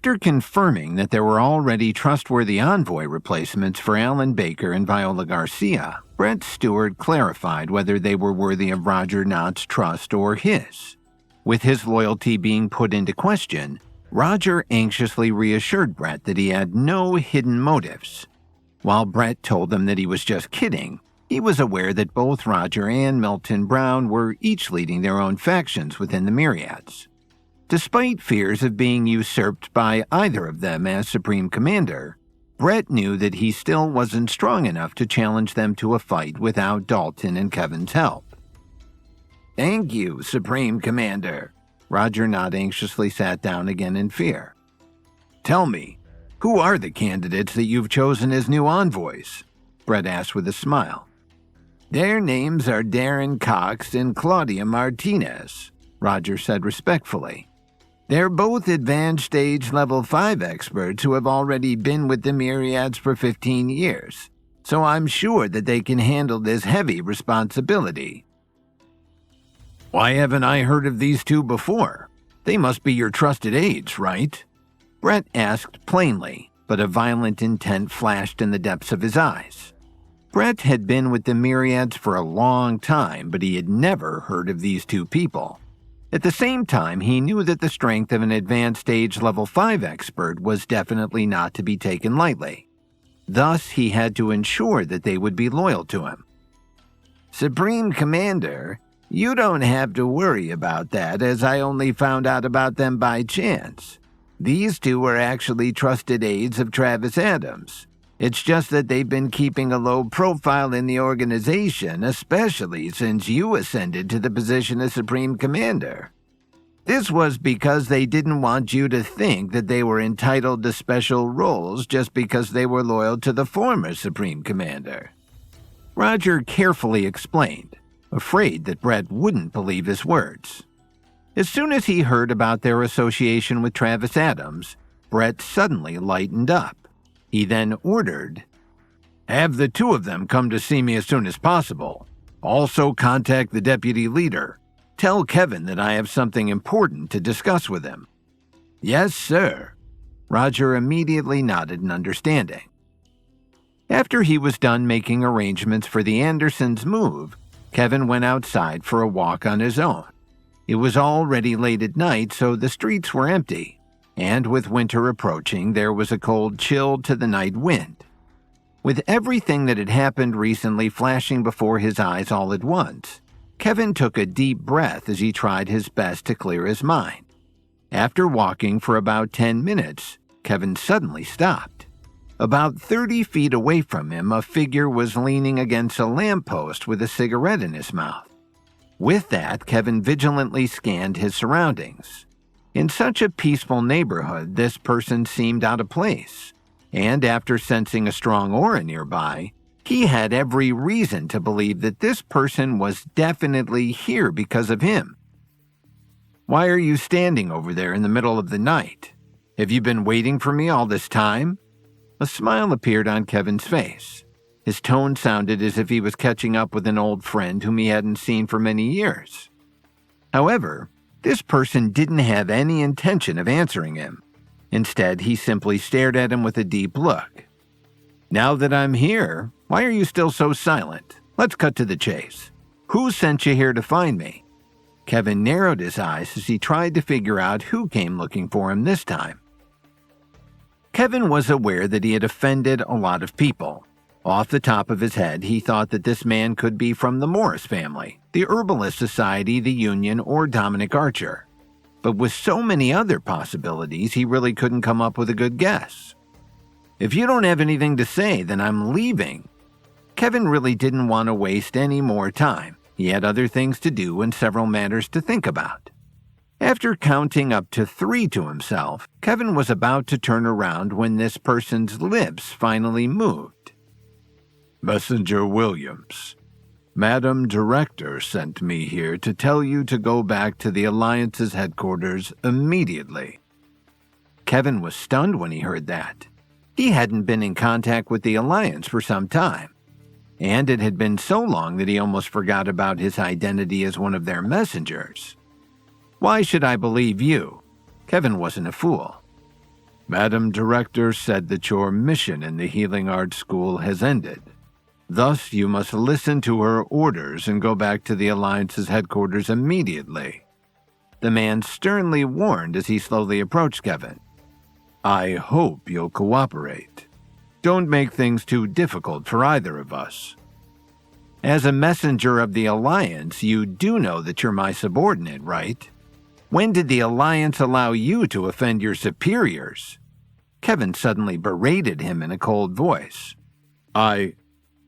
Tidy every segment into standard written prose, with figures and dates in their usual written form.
After confirming that there were already trustworthy envoy replacements for Alan Baker and Viola Garcia, Brett Stewart clarified whether they were worthy of Roger Knott's trust or his. With his loyalty being put into question, Roger anxiously reassured Brett that he had no hidden motives. While Brett told them that he was just kidding, he was aware that both Roger and Milton Brown were each leading their own factions within the Myriads. Despite fears of being usurped by either of them as Supreme Commander, Brett knew that he still wasn't strong enough to challenge them to a fight without Dalton and Kevin's help. "Thank you, Supreme Commander." Roger Knott anxiously sat down again in fear. "Tell me, who are the candidates that you've chosen as new envoys?" Brett asked with a smile. "Their names are Darren Cox and Claudia Martinez," Roger said respectfully. "They're both advanced stage level 5 experts who have already been with the Myriads for 15 years, so I'm sure that they can handle this heavy responsibility." "Why haven't I heard of these two before? They must be your trusted aides, right?" Brett asked plainly, but a violent intent flashed in the depths of his eyes. Brett had been with the Myriads for a long time, but he had never heard of these two people. At the same time, he knew that the strength of an advanced stage level 5 expert was definitely not to be taken lightly. Thus, he had to ensure that they would be loyal to him. "Supreme Commander, you don't have to worry about that, as I only found out about them by chance. These two are actually trusted aides of Travis Adams. It's just that they've been keeping a low profile in the organization, especially since you ascended to the position of Supreme Commander. This was because they didn't want you to think that they were entitled to special roles just because they were loyal to the former Supreme Commander." Roger carefully explained, afraid that Brett wouldn't believe his words. As soon as he heard about their association with Travis Adams, Brett suddenly lightened up. He then ordered, "Have the two of them come to see me as soon as possible. Also contact the deputy leader. Tell Kevin that I have something important to discuss with him." "Yes, sir." Roger immediately nodded in understanding. After he was done making arrangements for the Andersons' move, Kevin went outside for a walk on his own. It was already late at night, so the streets were empty. And with winter approaching, there was a cold chill to the night wind. With everything that had happened recently flashing before his eyes all at once, Kevin took a deep breath as he tried his best to clear his mind. After walking for about 10 minutes, Kevin suddenly stopped. About 30 feet away from him, a figure was leaning against a lamppost with a cigarette in his mouth. With that, Kevin vigilantly scanned his surroundings. In such a peaceful neighborhood, this person seemed out of place, and after sensing a strong aura nearby, he had every reason to believe that this person was definitely here because of him. "Why are you standing over there in the middle of the night? Have you been waiting for me all this time?" A smile appeared on Kevin's face. His tone sounded as if he was catching up with an old friend whom he hadn't seen for many years. However, this person didn't have any intention of answering him. Instead, he simply stared at him with a deep look. "Now that I'm here, why are you still so silent? Let's cut to the chase. Who sent you here to find me?" Kevin narrowed his eyes as he tried to figure out who came looking for him this time. Kevin was aware that he had offended a lot of people. Off the top of his head, he thought that this man could be from the Morris family, the Herbalist Society, the Union, or Dominic Archer. But with so many other possibilities, he really couldn't come up with a good guess. "If you don't have anything to say, then I'm leaving." Kevin really didn't want to waste any more time. He had other things to do and several matters to think about. After counting up to 3 to himself, Kevin was about to turn around when this person's lips finally moved. "Messenger Williams, Madam Director sent me here to tell you to go back to the Alliance's headquarters immediately." Kevin was stunned when he heard that. He hadn't been in contact with the Alliance for some time, and it had been so long that he almost forgot about his identity as one of their messengers. "Why should I believe you?" Kevin wasn't a fool. Madam Director said that your mission in the Healing Arts School has ended. Thus, you must listen to her orders and go back to the Alliance's headquarters immediately. The man sternly warned as he slowly approached Kevin. I hope you'll cooperate. Don't make things too difficult for either of us. As a messenger of the Alliance, you do know that you're my subordinate, right? When did the Alliance allow you to offend your superiors? Kevin suddenly berated him in a cold voice.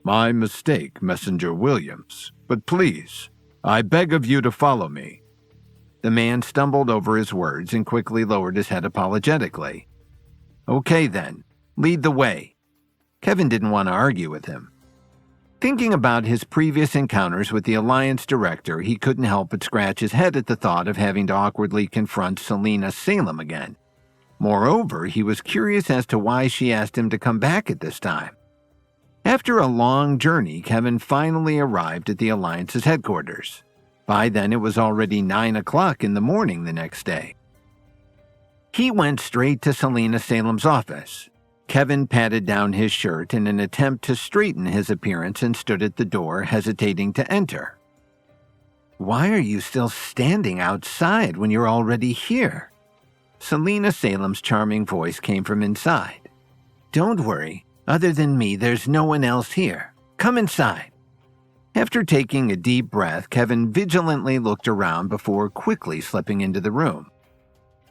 My mistake, Messenger Williams. But please, I beg of you to follow me. The man stumbled over his words and quickly lowered his head apologetically. Okay then, lead the way. Kevin didn't want to argue with him. Thinking about his previous encounters with the Alliance director, he couldn't help but scratch his head at the thought of having to awkwardly confront Selena Salem again. Moreover, he was curious as to why she asked him to come back at this time. After a long journey, Kevin finally arrived at the Alliance's headquarters. By then, it was already 9 o'clock in the morning the next day. He went straight to Selena Salem's office. Kevin patted down his shirt in an attempt to straighten his appearance and stood at the door, hesitating to enter. Why are you still standing outside when you're already here? Selena Salem's charming voice came from inside. Don't worry. Other than me, there's no one else here. Come inside. After taking a deep breath, Kevin vigilantly looked around before quickly slipping into the room.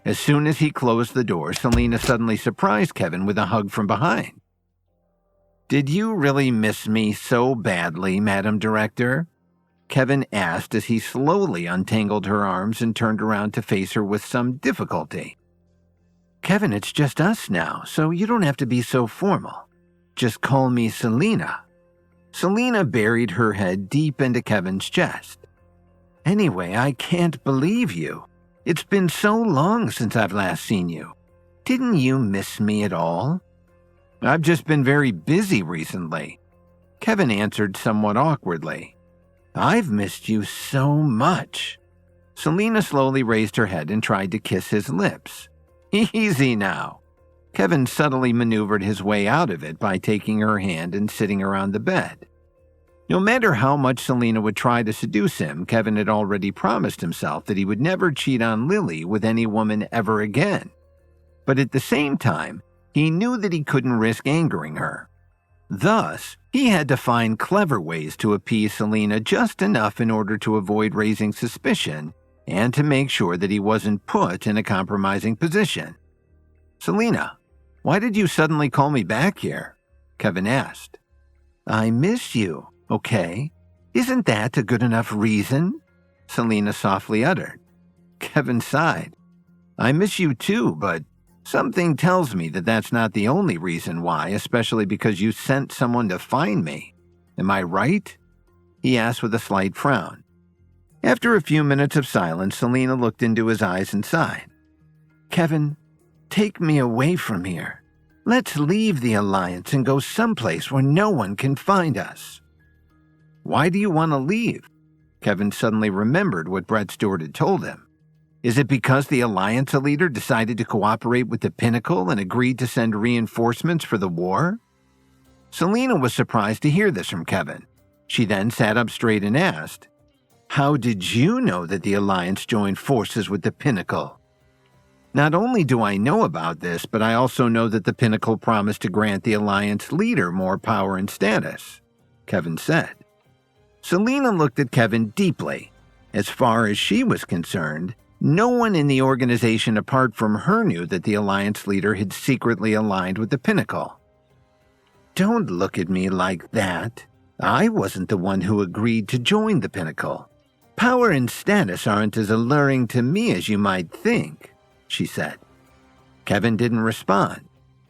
As soon as he closed the door, Selena suddenly surprised Kevin with a hug from behind. Did you really miss me so badly, Madam Director? Kevin asked as he slowly untangled her arms and turned around to face her with some difficulty. Kevin, it's just us now, so you don't have to be so formal. Just call me Selena. Selena buried her head deep into Kevin's chest. Anyway, I can't believe you. It's been so long since I've last seen you. Didn't you miss me at all? I've just been very busy recently. Kevin answered somewhat awkwardly. I've missed you so much. Selena slowly raised her head and tried to kiss his lips. Easy now. Kevin subtly maneuvered his way out of it by taking her hand and sitting her on the bed. No matter how much Selena would try to seduce him, Kevin had already promised himself that he would never cheat on Lily with any woman ever again. But at the same time, he knew that he couldn't risk angering her. Thus, he had to find clever ways to appease Selena just enough in order to avoid raising suspicion and to make sure that he wasn't put in a compromising position. Selena, why did you suddenly call me back here? Kevin asked. I miss you, okay? Isn't that a good enough reason? Selena softly uttered. Kevin sighed. I miss you too, but something tells me that that's not the only reason why, especially because you sent someone to find me. Am I right? He asked with a slight frown. After a few minutes of silence, Selena looked into his eyes and sighed. Kevin, take me away from here. Let's leave the Alliance and go someplace where no one can find us. Why do you want to leave? Kevin suddenly remembered what Brett Stewart had told him. Is it because the Alliance leader decided to cooperate with the Pinnacle and agreed to send reinforcements for the war? Selena was surprised to hear this from Kevin. She then sat up straight and asked, How did you know that the Alliance joined forces with the Pinnacle? Not only do I know about this, but I also know that the Pinnacle promised to grant the Alliance leader more power and status, Kevin said. Selena looked at Kevin deeply. As far as she was concerned, no one in the organization apart from her knew that the Alliance leader had secretly aligned with the Pinnacle. Don't look at me like that. I wasn't the one who agreed to join the Pinnacle. Power and status aren't as alluring to me as you might think, she said. Kevin didn't respond.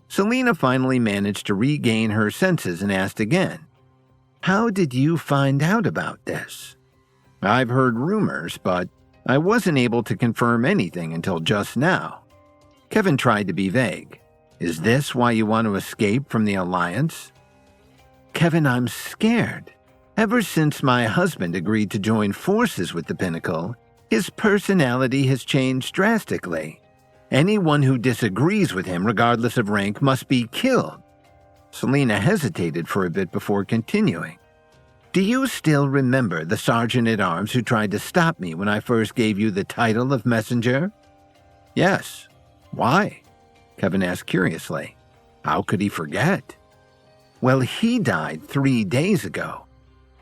Selena finally managed to regain her senses and asked again, How did you find out about this? I've heard rumors, but I wasn't able to confirm anything until just now. Kevin tried to be vague. Is this why you want to escape from the Alliance? Kevin, I'm scared. Ever since my husband agreed to join forces with the Pinnacle, his personality has changed drastically. Anyone who disagrees with him, regardless of rank, must be killed. Selena hesitated for a bit before continuing. Do you still remember the sergeant-at-arms who tried to stop me when I first gave you the title of messenger? Yes. Why? Kevin asked curiously. How could he forget? Well, he died 3 days ago.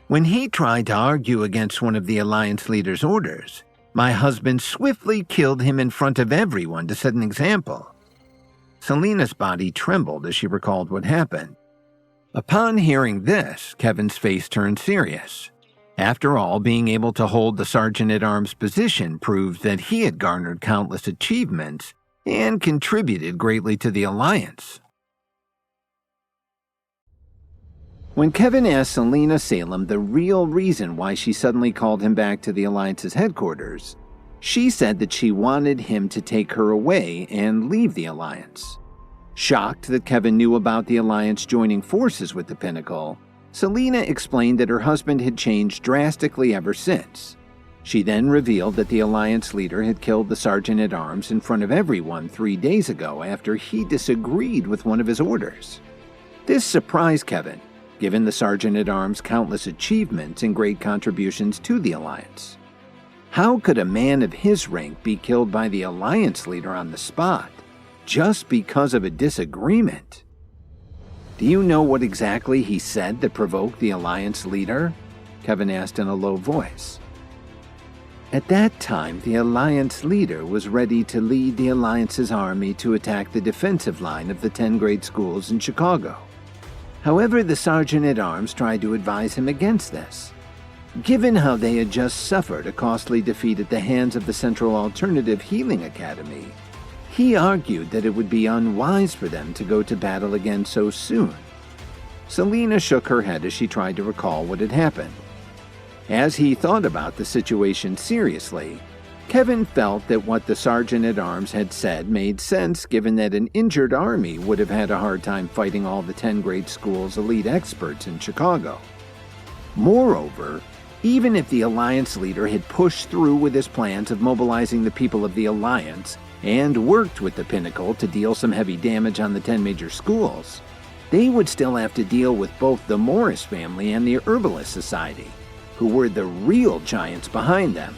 When he tried to argue against one of the Alliance leader's orders, my husband swiftly killed him in front of everyone to set an example. Selena's body trembled as she recalled what happened. Upon hearing this, Kevin's face turned serious. After all, being able to hold the sergeant-at-arms position proved that he had garnered countless achievements and contributed greatly to the Alliance. When Kevin asked Selena Salem the real reason why she suddenly called him back to the Alliance's headquarters, she said that she wanted him to take her away and leave the Alliance. Shocked that Kevin knew about the Alliance joining forces with the Pinnacle, Selena explained that her husband had changed drastically ever since. She then revealed that the Alliance leader had killed the sergeant-at-arms in front of everyone 3 days ago after he disagreed with one of his orders. This surprised Kevin, given the sergeant-at-arms' countless achievements and great contributions to the Alliance. How could a man of his rank be killed by the Alliance leader on the spot, just because of a disagreement? Do you know what exactly he said that provoked the Alliance leader? Kevin asked in a low voice. At that time, the Alliance leader was ready to lead the Alliance's army to attack the defensive line of the 10 grade schools in Chicago. However, the sergeant-at-arms tried to advise him against this. Given how they had just suffered a costly defeat at the hands of the Central Alternative Healing Academy, he argued that it would be unwise for them to go to battle again so soon. Selena shook her head as she tried to recall what had happened. As he thought about the situation seriously, Kevin felt that what the sergeant-at-arms had said made sense given that an injured army would have had a hard time fighting all the 10 grade schools' elite experts in Chicago. Moreover, even if the Alliance leader had pushed through with his plans of mobilizing the people of the Alliance and worked with the Pinnacle to deal some heavy damage on the 10 major schools, they would still have to deal with both the Morris family and the Herbalist Society, who were the real giants behind them.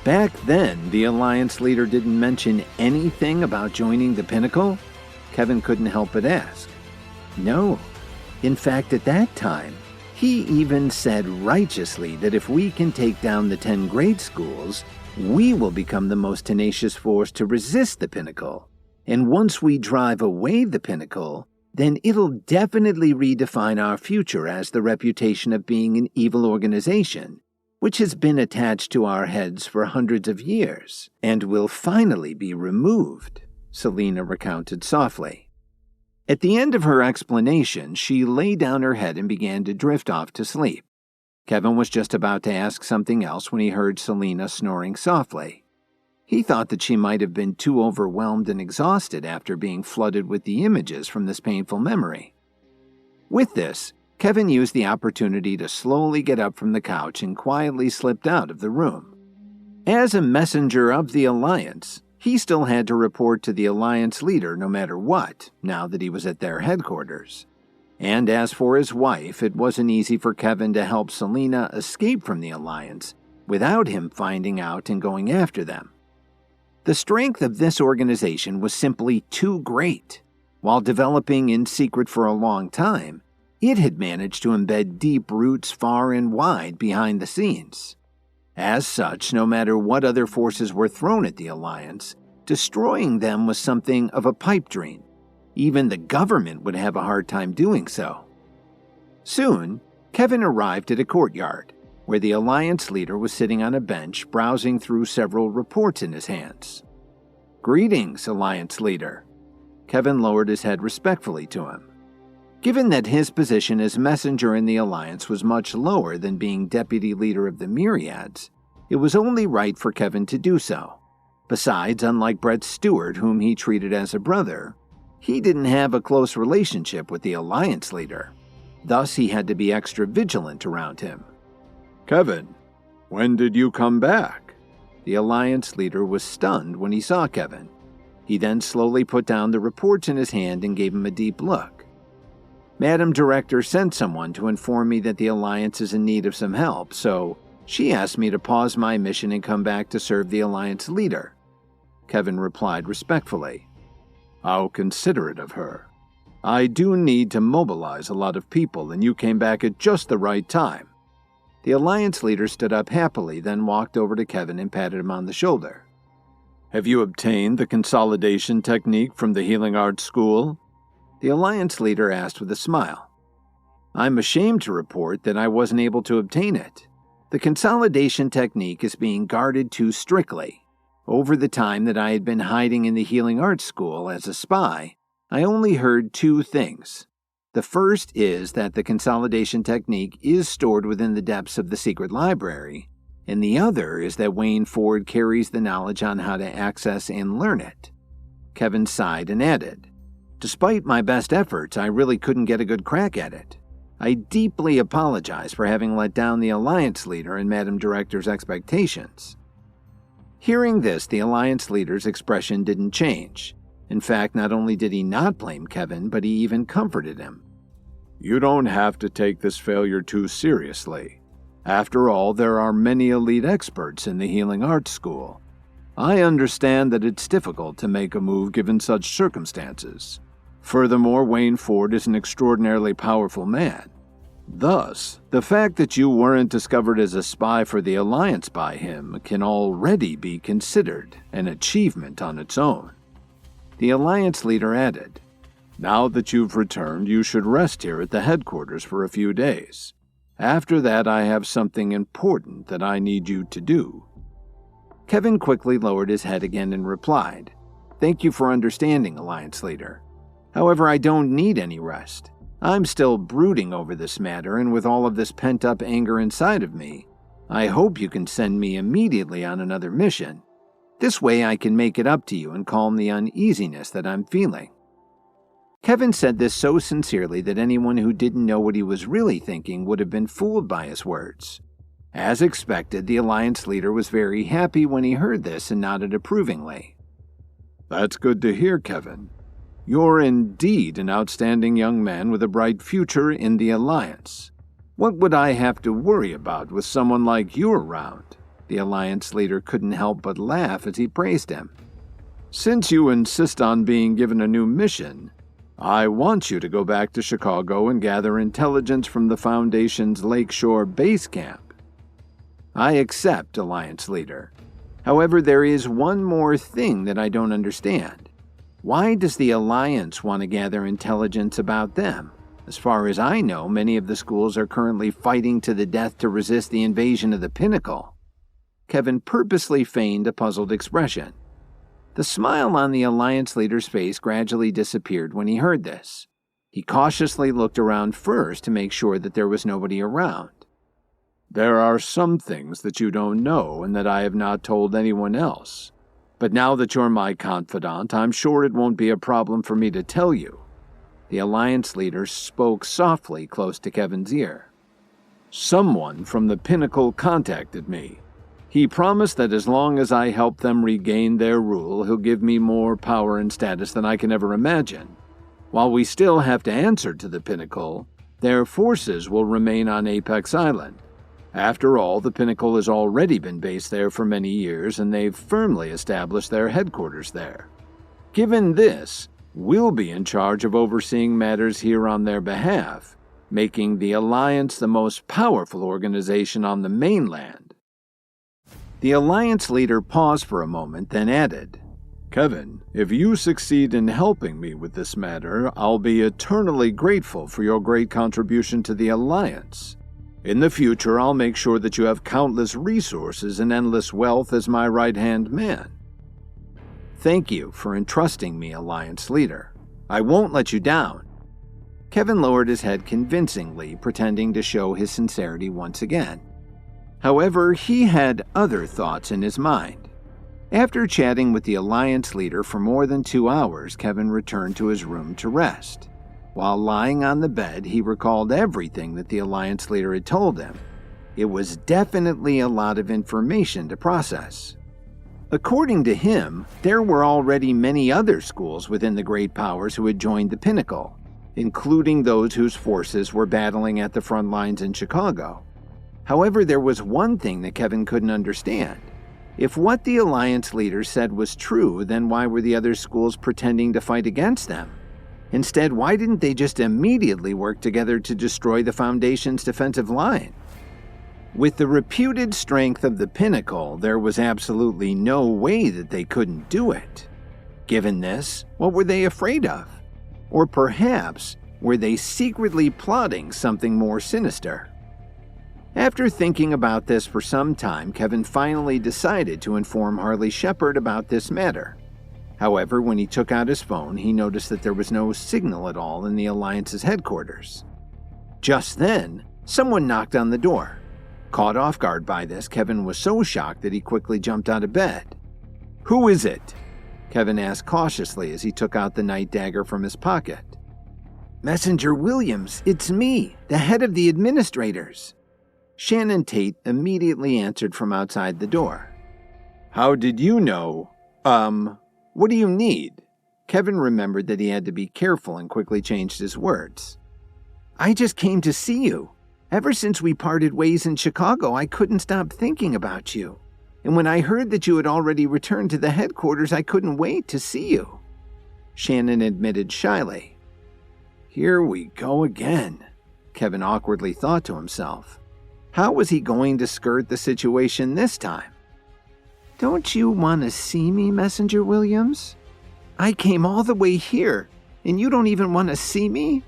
Back then, the Alliance leader didn't mention anything about joining the Pinnacle? Kevin couldn't help but ask. No. In fact, at that time, he even said righteously that if we can take down the 10 grade schools, we will become the most tenacious force to resist the Pinnacle. And once we drive away the Pinnacle, then it'll definitely redefine our future as the reputation of being an evil organization, which has been attached to our heads for hundreds of years, and will finally be removed, Selena recounted softly. At the end of her explanation, she lay down her head and began to drift off to sleep. Kevin was just about to ask something else when he heard Selena snoring softly. He thought that she might have been too overwhelmed and exhausted after being flooded with the images from this painful memory. With this, Kevin used the opportunity to slowly get up from the couch and quietly slipped out of the room. As a messenger of the Alliance, he still had to report to the Alliance leader no matter what, now that he was at their headquarters. And as for his wife, it wasn't easy for Kevin to help Selena escape from the Alliance without him finding out and going after them. The strength of this organization was simply too great. While developing in secret for a long time, it had managed to embed deep roots far and wide behind the scenes. As such, no matter what other forces were thrown at the Alliance, destroying them was something of a pipe dream. Even the government would have a hard time doing so. Soon, Kevin arrived at a courtyard, where the Alliance leader was sitting on a bench browsing through several reports in his hands. "Greetings, Alliance leader." Kevin lowered his head respectfully to him. Given that his position as messenger in the Alliance was much lower than being deputy leader of the Myriads, it was only right for Kevin to do so. Besides, unlike Brett Stewart, whom he treated as a brother, he didn't have a close relationship with the Alliance leader. Thus, he had to be extra vigilant around him. "Kevin, when did you come back?" The Alliance leader was stunned when he saw Kevin. He then slowly put down the reports in his hand and gave him a deep look. Madam Director sent someone to inform me that the Alliance is in need of some help, so she asked me to pause my mission and come back to serve the Alliance leader. Kevin replied respectfully. How considerate of her. I do need to mobilize a lot of people, and you came back at just the right time. The Alliance leader stood up happily, then walked over to Kevin and patted him on the shoulder. Have you obtained the consolidation technique from the Healing Arts School? The Alliance leader asked with a smile. I'm ashamed to report that I wasn't able to obtain it. The consolidation technique is being guarded too strictly. Over the time that I had been hiding in the Healing Arts School as a spy, I only heard two things. The first is that the consolidation technique is stored within the depths of the secret library, and the other is that Wayne Ford carries the knowledge on how to access and learn it. Kevin sighed and added, Despite my best efforts, I really couldn't get a good crack at it. I deeply apologize for having let down the Alliance leader and Madam Director's expectations. Hearing this, the Alliance leader's expression didn't change. In fact, not only did he not blame Kevin, but he even comforted him. You don't have to take this failure too seriously. After all, there are many elite experts in the Healing Arts School. I understand that it's difficult to make a move given such circumstances. Furthermore, Wayne Ford is an extraordinarily powerful man. Thus, the fact that you weren't discovered as a spy for the Alliance by him can already be considered an achievement on its own. The Alliance leader added, Now that you've returned, you should rest here at the headquarters for a few days. After that, I have something important that I need you to do. Kevin quickly lowered his head again and replied, Thank you for understanding, Alliance leader. However, I don't need any rest. I'm still brooding over this matter, and with all of this pent-up anger inside of me, I hope you can send me immediately on another mission. This way I can make it up to you and calm the uneasiness that I'm feeling. Kevin said this so sincerely that anyone who didn't know what he was really thinking would have been fooled by his words. As expected, the Alliance leader was very happy when he heard this and nodded approvingly. That's good to hear, Kevin. You're indeed an outstanding young man with a bright future in the Alliance. What would I have to worry about with someone like you around? The Alliance leader couldn't help but laugh as he praised him. Since you insist on being given a new mission, I want you to go back to Chicago and gather intelligence from the Foundation's Lakeshore base camp. I accept, Alliance leader. However, there is one more thing that I don't understand. Why does the Alliance want to gather intelligence about them? As far as I know, many of the schools are currently fighting to the death to resist the invasion of the Pinnacle. Kevin purposely feigned a puzzled expression. The smile on the Alliance leader's face gradually disappeared when he heard this. He cautiously looked around first to make sure that there was nobody around. There are some things that you don't know and that I have not told anyone else. But now that you're my confidant, I'm sure it won't be a problem for me to tell you. The Alliance leader spoke softly close to Kevin's ear. Someone from the Pinnacle contacted me. He promised that as long as I help them regain their rule, he'll give me more power and status than I can ever imagine. While we still have to answer to the Pinnacle, their forces will remain on Apex Island. After all, the Pinnacle has already been based there for many years, and they've firmly established their headquarters there. Given this, we'll be in charge of overseeing matters here on their behalf, making the Alliance the most powerful organization on the mainland. The Alliance leader paused for a moment, then added, Kevin, if you succeed in helping me with this matter, I'll be eternally grateful for your great contribution to the Alliance. In the future, I'll make sure that you have countless resources and endless wealth as my right-hand man. Thank you for entrusting me, Alliance leader. I won't let you down. Kevin lowered his head convincingly, pretending to show his sincerity once again. However, he had other thoughts in his mind. After chatting with the Alliance leader for more than 2 hours, Kevin returned to his room to rest. While lying on the bed, he recalled everything that the Alliance leader had told him. It was definitely a lot of information to process. According to him, there were already many other schools within the Great Powers who had joined the Pinnacle, including those whose forces were battling at the front lines in Chicago. However, there was one thing that Kevin couldn't understand. If what the Alliance leader said was true, then why were the other schools pretending to fight against them? Instead, why didn't they just immediately work together to destroy the Foundation's defensive line? With the reputed strength of the Pinnacle, there was absolutely no way that they couldn't do it. Given this, what were they afraid of? Or perhaps, were they secretly plotting something more sinister? After thinking about this for some time, Kevin finally decided to inform Harley Shepard about this matter. However, when he took out his phone, he noticed that there was no signal at all in the Alliance's headquarters. Just then, someone knocked on the door. Caught off guard by this, Kevin was so shocked that he quickly jumped out of bed. "Who is it?" Kevin asked cautiously as he took out the night dagger from his pocket. "Messenger Williams, it's me, the head of the administrators." Shannon Tate immediately answered from outside the door. "How did you know? What do you need?" Kevin remembered that he had to be careful and quickly changed his words. "I just came to see you. Ever since we parted ways in Chicago, I couldn't stop thinking about you. And when I heard that you had already returned to the headquarters, I couldn't wait to see you," Shannon admitted shyly. "Here we go again," Kevin awkwardly thought to himself. How was he going to skirt the situation this time? "Don't you want to see me, Messenger Williams? I came all the way here, and you don't even want to see me?"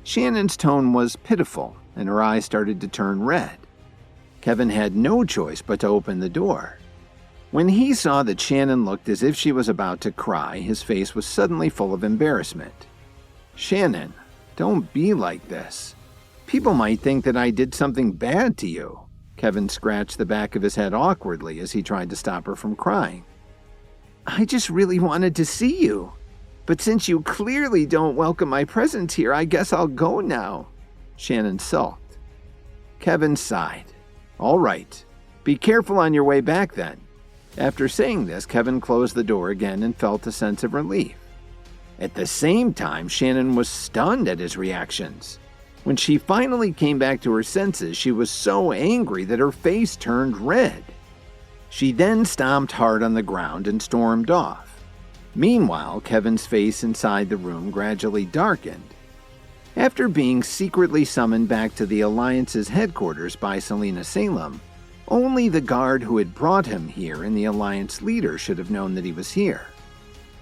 Shannon's tone was pitiful, and her eyes started to turn red. Kevin had no choice but to open the door. When he saw that Shannon looked as if she was about to cry, his face was suddenly full of embarrassment. "Shannon, don't be like this. People might think that I did something bad to you." Kevin scratched the back of his head awkwardly as he tried to stop her from crying. "I just really wanted to see you. But since you clearly don't welcome my presence here, I guess I'll go now," Shannon sulked. Kevin sighed. "All right. Be careful on your way back then." After saying this, Kevin closed the door again and felt a sense of relief. At the same time, Shannon was stunned at his reactions. When she finally came back to her senses, she was so angry that her face turned red. She then stomped hard on the ground and stormed off. Meanwhile, Kevin's face inside the room gradually darkened. After being secretly summoned back to the Alliance's headquarters by Selena Salem, only the guard who had brought him here and the Alliance leader should have known that he was here.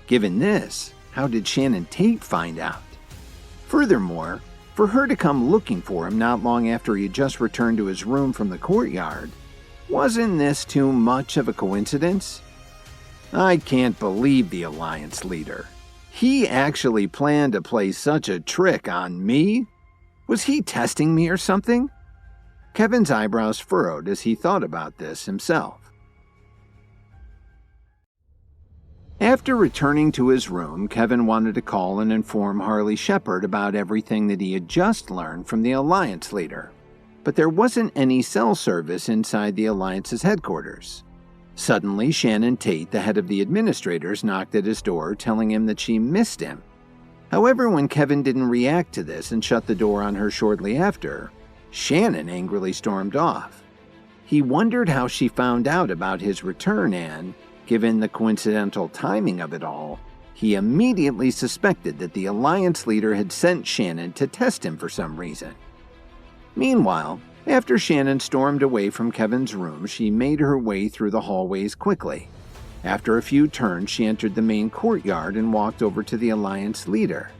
Given this, how did Shannon Tate find out? Furthermore, for her to come looking for him not long after he had just returned to his room from the courtyard, wasn't this too much of a coincidence? I can't believe the Alliance leader. He actually planned to play such a trick on me? Was he testing me or something? Kevin's eyebrows furrowed as he thought about this himself. After returning to his room, Kevin wanted to call and inform Harley Shepard about everything that he had just learned from the Alliance leader. But there wasn't any cell service inside the Alliance's headquarters. Suddenly, Shannon Tate, the head of the administrators, knocked at his door, telling him that she missed him. However, when Kevin didn't react to this and shut the door on her shortly after, Shannon angrily stormed off. He wondered how she found out about his return and, given the coincidental timing of it all, he immediately suspected that the Alliance leader had sent Shannon to test him for some reason. Meanwhile, after Shannon stormed away from Kevin's room, she made her way through the hallways quickly. After a few turns, she entered the main courtyard and walked over to the Alliance leader.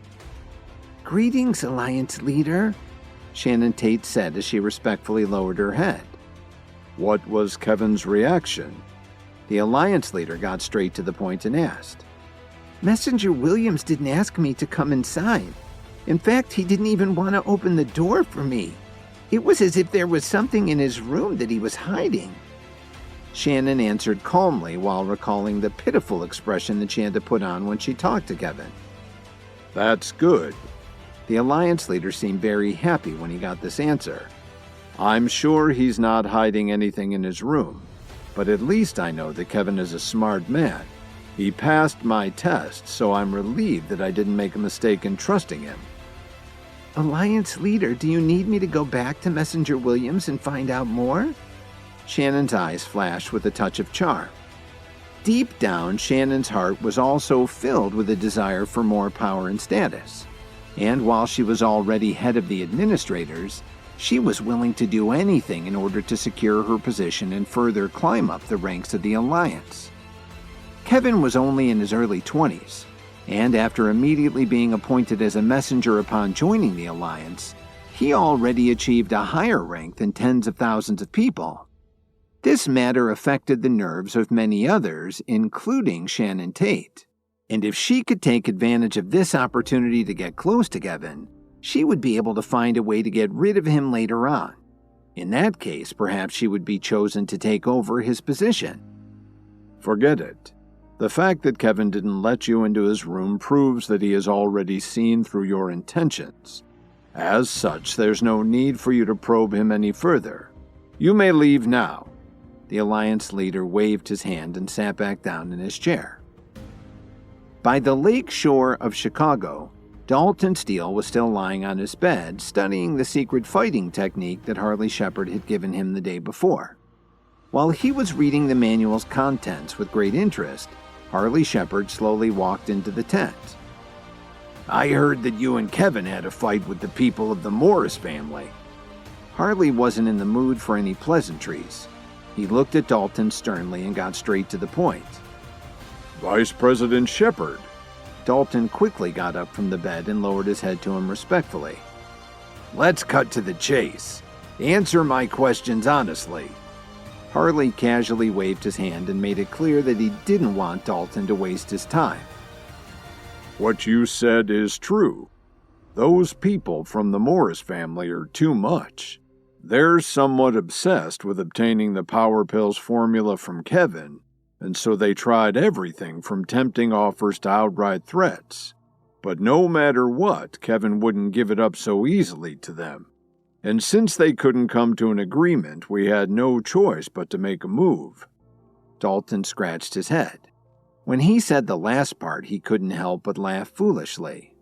"Greetings, Alliance leader," Shannon Tate said as she respectfully lowered her head. What was Kevin's reaction? The Alliance leader got straight to the point and asked. "Messenger Williams didn't ask me to come inside. In fact, he didn't even want to open the door for me. It was as if there was something in his room that he was hiding." Shannon answered calmly while recalling the pitiful expression that she had to put on when she talked to Kevin. That's good. The Alliance leader seemed very happy when he got this answer. I'm sure he's not hiding anything in his room, but at least I know that Kevin is a smart man. He passed my test, so I'm relieved that I didn't make a mistake in trusting him. Alliance leader, do you need me to go back to Messenger Williams and find out more? Shannon's eyes flashed with a touch of charm. Deep down, Shannon's heart was also filled with a desire for more power and status. And while she was already head of the administrators, she was willing to do anything in order to secure her position and further climb up the ranks of the Alliance. Kevin was only in his early 20s, and after immediately being appointed as a messenger upon joining the Alliance, he already achieved a higher rank than tens of thousands of people. This matter affected the nerves of many others, including Shannon Tate. And if she could take advantage of this opportunity to get close to Kevin, she would be able to find a way to get rid of him later on. In that case, perhaps she would be chosen to take over his position. Forget it. The fact that Kevin didn't let you into his room proves that he has already seen through your intentions. As such, there's no need for you to probe him any further. You may leave now. The Alliance leader waved his hand and sat back down in his chair. By the lake shore of Chicago, Dalton Steele was still lying on his bed, studying the secret fighting technique that Harley Shepard had given him the day before. While he was reading the manual's contents with great interest, Harley Shepard slowly walked into the tent. I heard that you and Kevin had a fight with the people of the Morris family. Harley wasn't in the mood for any pleasantries. He looked at Dalton sternly and got straight to the point. Vice President Shepard. Dalton quickly got up from the bed and lowered his head to him respectfully. Let's cut to the chase. Answer my questions honestly. Harley casually waved his hand and made it clear that he didn't want Dalton to waste his time. What you said is true. Those people from the Morris family are too much. They're somewhat obsessed with obtaining the Power Pills formula from Kevin, and so they tried everything from tempting offers to outright threats. But no matter what, Kevin wouldn't give it up so easily to them. And since they couldn't come to an agreement, we had no choice but to make a move. Dalton scratched his head. When he said the last part, he couldn't help but laugh foolishly.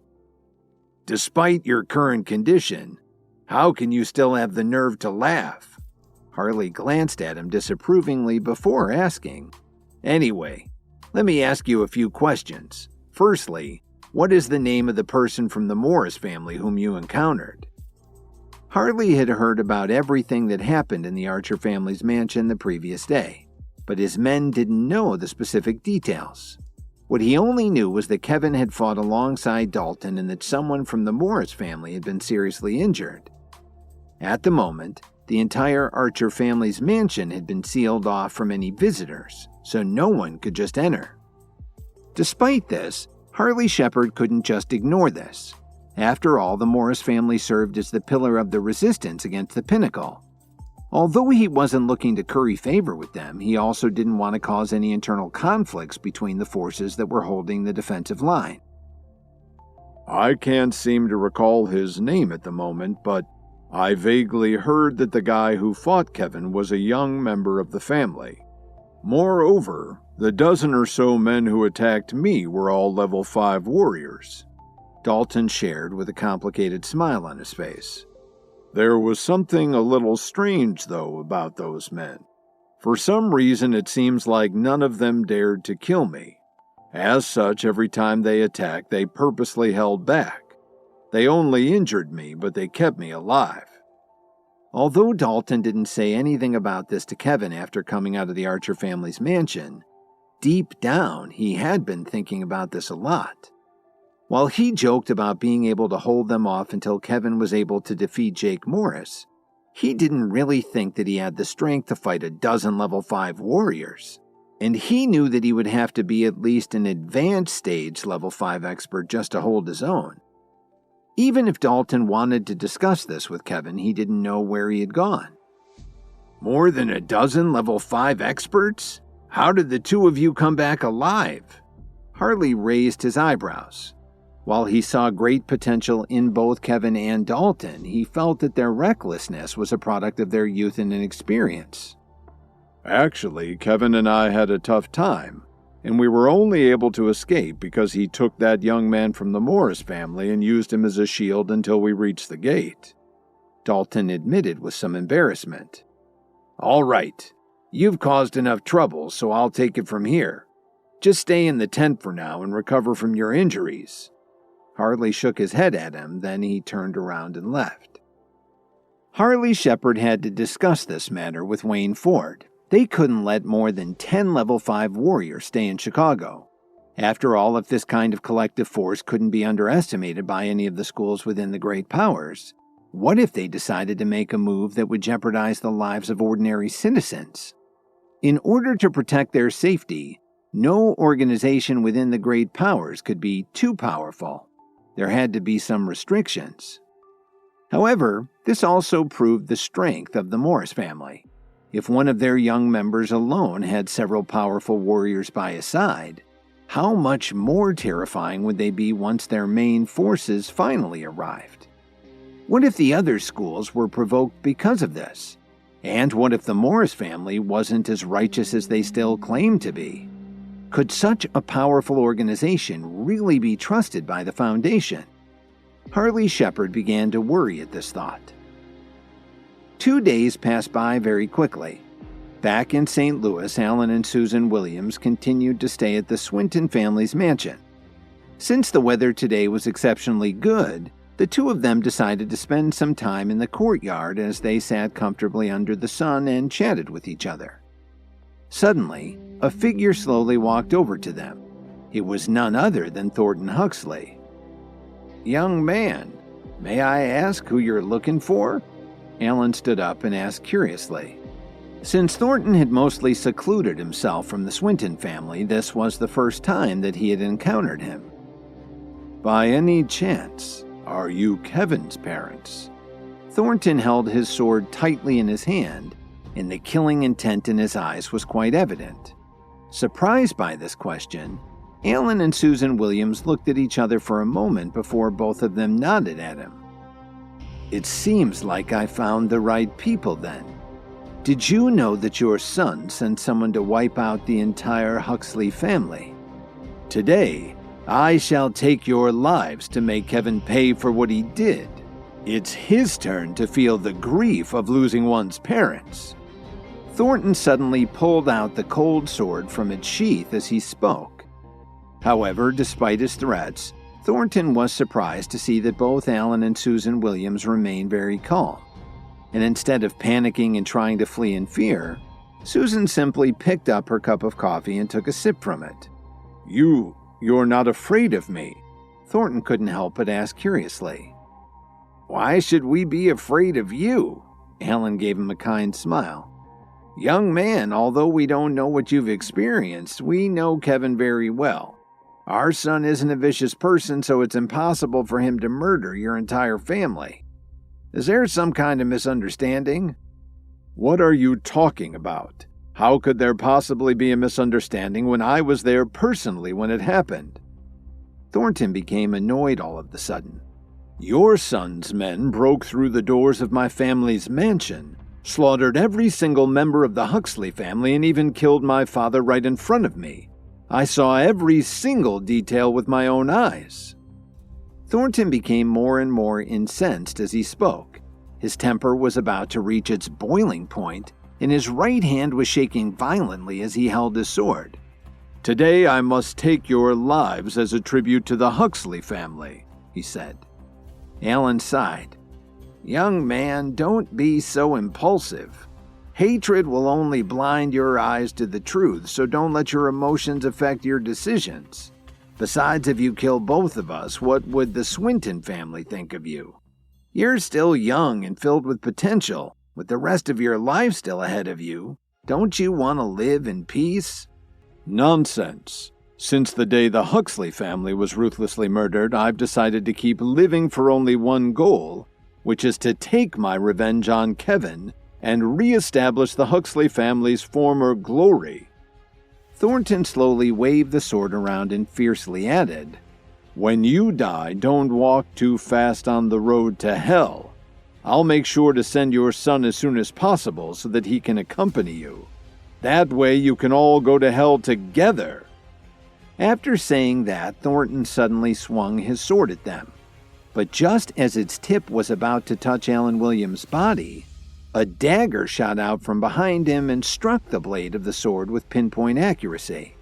Despite your current condition, how can you still have the nerve to laugh? Harley glanced at him disapprovingly before asking, Anyway, let me ask you a few questions. Firstly, what is the name of the person from the Morris family whom you encountered? Harley had heard about everything that happened in the Archer family's mansion the previous day, but his men didn't know the specific details. What he only knew was that Kevin had fought alongside Dalton and that someone from the Morris family had been seriously injured. At the moment, the entire Archer family's mansion had been sealed off from any visitors, so no one could just enter. Despite this, Harley Shepard couldn't just ignore this. After all, the Morris family served as the pillar of the resistance against the Pinnacle. Although he wasn't looking to curry favor with them, he also didn't want to cause any internal conflicts between the forces that were holding the defensive line. I can't seem to recall his name at the moment, but I vaguely heard that the guy who fought Kevin was a young member of the family. Moreover, the dozen or so men who attacked me were all level 5 warriors. Dalton shared with a complicated smile on his face. There was something a little strange, though, about those men. For some reason, it seems like none of them dared to kill me. As such, every time they attacked, they purposely held back. They only injured me, but they kept me alive. Although Dalton didn't say anything about this to Kevin after coming out of the Archer family's mansion, deep down he had been thinking about this a lot. While he joked about being able to hold them off until Kevin was able to defeat Jake Morris, he didn't really think that he had the strength to fight a dozen level 5 warriors. And he knew that he would have to be at least an advanced stage level 5 expert just to hold his own. Even if Dalton wanted to discuss this with Kevin, he didn't know where he had gone. More than a dozen level 5 experts? How did the two of you come back alive? Harley raised his eyebrows. While he saw great potential in both Kevin and Dalton, he felt that their recklessness was a product of their youth and inexperience. Actually, Kevin and I had a tough time, and we were only able to escape because he took that young man from the Morris family and used him as a shield until we reached the gate," Dalton admitted with some embarrassment. "All right. You've caused enough trouble, so I'll take it from here. Just stay in the tent for now and recover from your injuries." Harley shook his head at him, then he turned around and left. Harley Shepard had to discuss this matter with Wayne Ford. They couldn't let more than 10 level 5 warriors stay in Chicago. After all, if this kind of collective force couldn't be underestimated by any of the schools within the Great Powers, what if they decided to make a move that would jeopardize the lives of ordinary citizens? In order to protect their safety, no organization within the Great Powers could be too powerful. There had to be some restrictions. However, this also proved the strength of the Morris family. If one of their young members alone had several powerful warriors by his side, how much more terrifying would they be once their main forces finally arrived? What if the other schools were provoked because of this? And what if the Morris family wasn't as righteous as they still claimed to be? Could such a powerful organization really be trusted by the Foundation? Harley Shepard began to worry at this thought. 2 days passed by very quickly. Back in St. Louis, Alan and Susan Williams continued to stay at the Swinton family's mansion. Since the weather today was exceptionally good, the two of them decided to spend some time in the courtyard as they sat comfortably under the sun and chatted with each other. Suddenly, a figure slowly walked over to them. It was none other than Thornton Huxley. "Young man, may I ask who you're looking for?" Alan stood up and asked curiously. Since Thornton had mostly secluded himself from the Swinton family, this was the first time that he had encountered him. "By any chance, are you Kevin's parents?" Thornton held his sword tightly in his hand, and the killing intent in his eyes was quite evident. Surprised by this question, Alan and Susan Williams looked at each other for a moment before both of them nodded at him. "It seems like I found the right people then. Did you know that your son sent someone to wipe out the entire Huxley family? Today, I shall take your lives to make Kevin pay for what he did. It's his turn to feel the grief of losing one's parents." Thornton suddenly pulled out the cold sword from its sheath as he spoke. However, despite his threats, Thornton was surprised to see that both Alan and Susan Williams remained very calm. And instead of panicking and trying to flee in fear, Susan simply picked up her cup of coffee and took a sip from it. You're not afraid of me?" Thornton couldn't help but ask curiously. "Why should we be afraid of you?" Alan gave him a kind smile. "Young man, although we don't know what you've experienced, we know Kevin very well. Our son isn't a vicious person, so it's impossible for him to murder your entire family. Is there some kind of misunderstanding?" "What are you talking about? How could there possibly be a misunderstanding when I was there personally when it happened?" Thornton became annoyed all of a sudden. "Your son's men broke through the doors of my family's mansion, slaughtered every single member of the Huxley family, and even killed my father right in front of me. I saw every single detail with my own eyes." Thornton became more and more incensed as he spoke. His temper was about to reach its boiling point, and his right hand was shaking violently as he held his sword. "Today I must take your lives as a tribute to the Huxley family," he said. Alan sighed. "Young man, don't be so impulsive. Hatred will only blind your eyes to the truth, so don't let your emotions affect your decisions. Besides, if you kill both of us, what would the Swinton family think of you? You're still young and filled with potential, with the rest of your life still ahead of you. Don't you want to live in peace?" "Nonsense. Since the day the Huxley family was ruthlessly murdered, I've decided to keep living for only one goal, which is to take my revenge on Kevin and re-establish the Huxley family's former glory." Thornton slowly waved the sword around and fiercely added, "When you die, don't walk too fast on the road to hell. I'll make sure to send your son as soon as possible so that he can accompany you. That way you can all go to hell together." After saying that, Thornton suddenly swung his sword at them. But just as its tip was about to touch Alan Williams' body, a dagger shot out from behind him and struck the blade of the sword with pinpoint accuracy.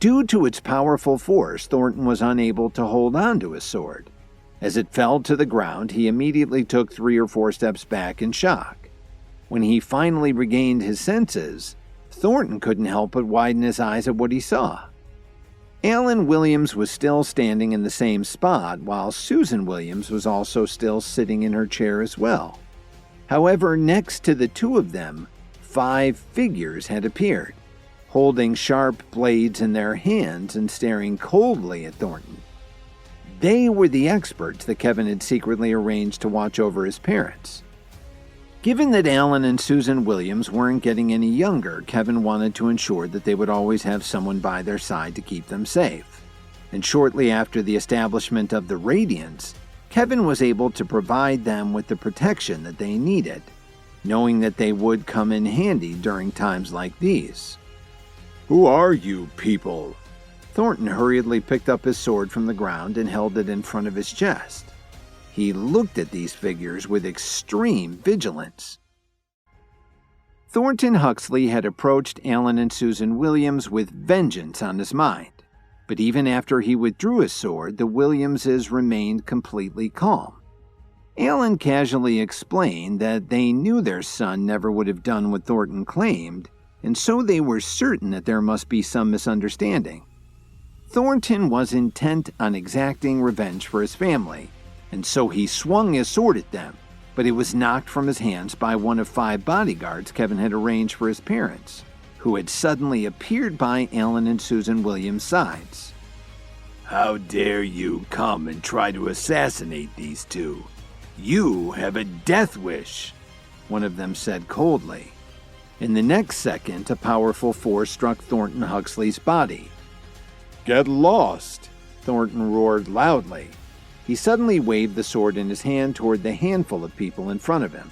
Due to its powerful force, Thornton was unable to hold on to his sword. As it fell to the ground, he immediately took 3 or 4 steps back in shock. When he finally regained his senses, Thornton couldn't help but widen his eyes at what he saw. Alan Williams was still standing in the same spot, while Susan Williams was also still sitting in her chair as well. However, next to the two of them, 5 figures had appeared, holding sharp blades in their hands and staring coldly at Thornton. They were the experts that Kevin had secretly arranged to watch over his parents. Given that Alan and Susan Williams weren't getting any younger, Kevin wanted to ensure that they would always have someone by their side to keep them safe. And shortly after the establishment of the Radiants, Kevin was able to provide them with the protection that they needed, knowing that they would come in handy during times like these. "Who are you people?" Thornton hurriedly picked up his sword from the ground and held it in front of his chest. He looked at these figures with extreme vigilance. Thornton Huxley had approached Alan and Susan Williams with vengeance on his mind, but even after he withdrew his sword, the Williamses remained completely calm. Alan casually explained that they knew their son never would have done what Thornton claimed, and so they were certain that there must be some misunderstanding. Thornton was intent on exacting revenge for his family, and so he swung his sword at them, but it was knocked from his hands by one of 5 bodyguards Kevin had arranged for his parents, who had suddenly appeared by Alan and Susan Williams' sides. "How dare you come and try to assassinate these two? You have a death wish," one of them said coldly. In the next second, a powerful force struck Thornton Huxley's body. "Get lost!" Thornton roared loudly. He suddenly waved the sword in his hand toward the handful of people in front of him.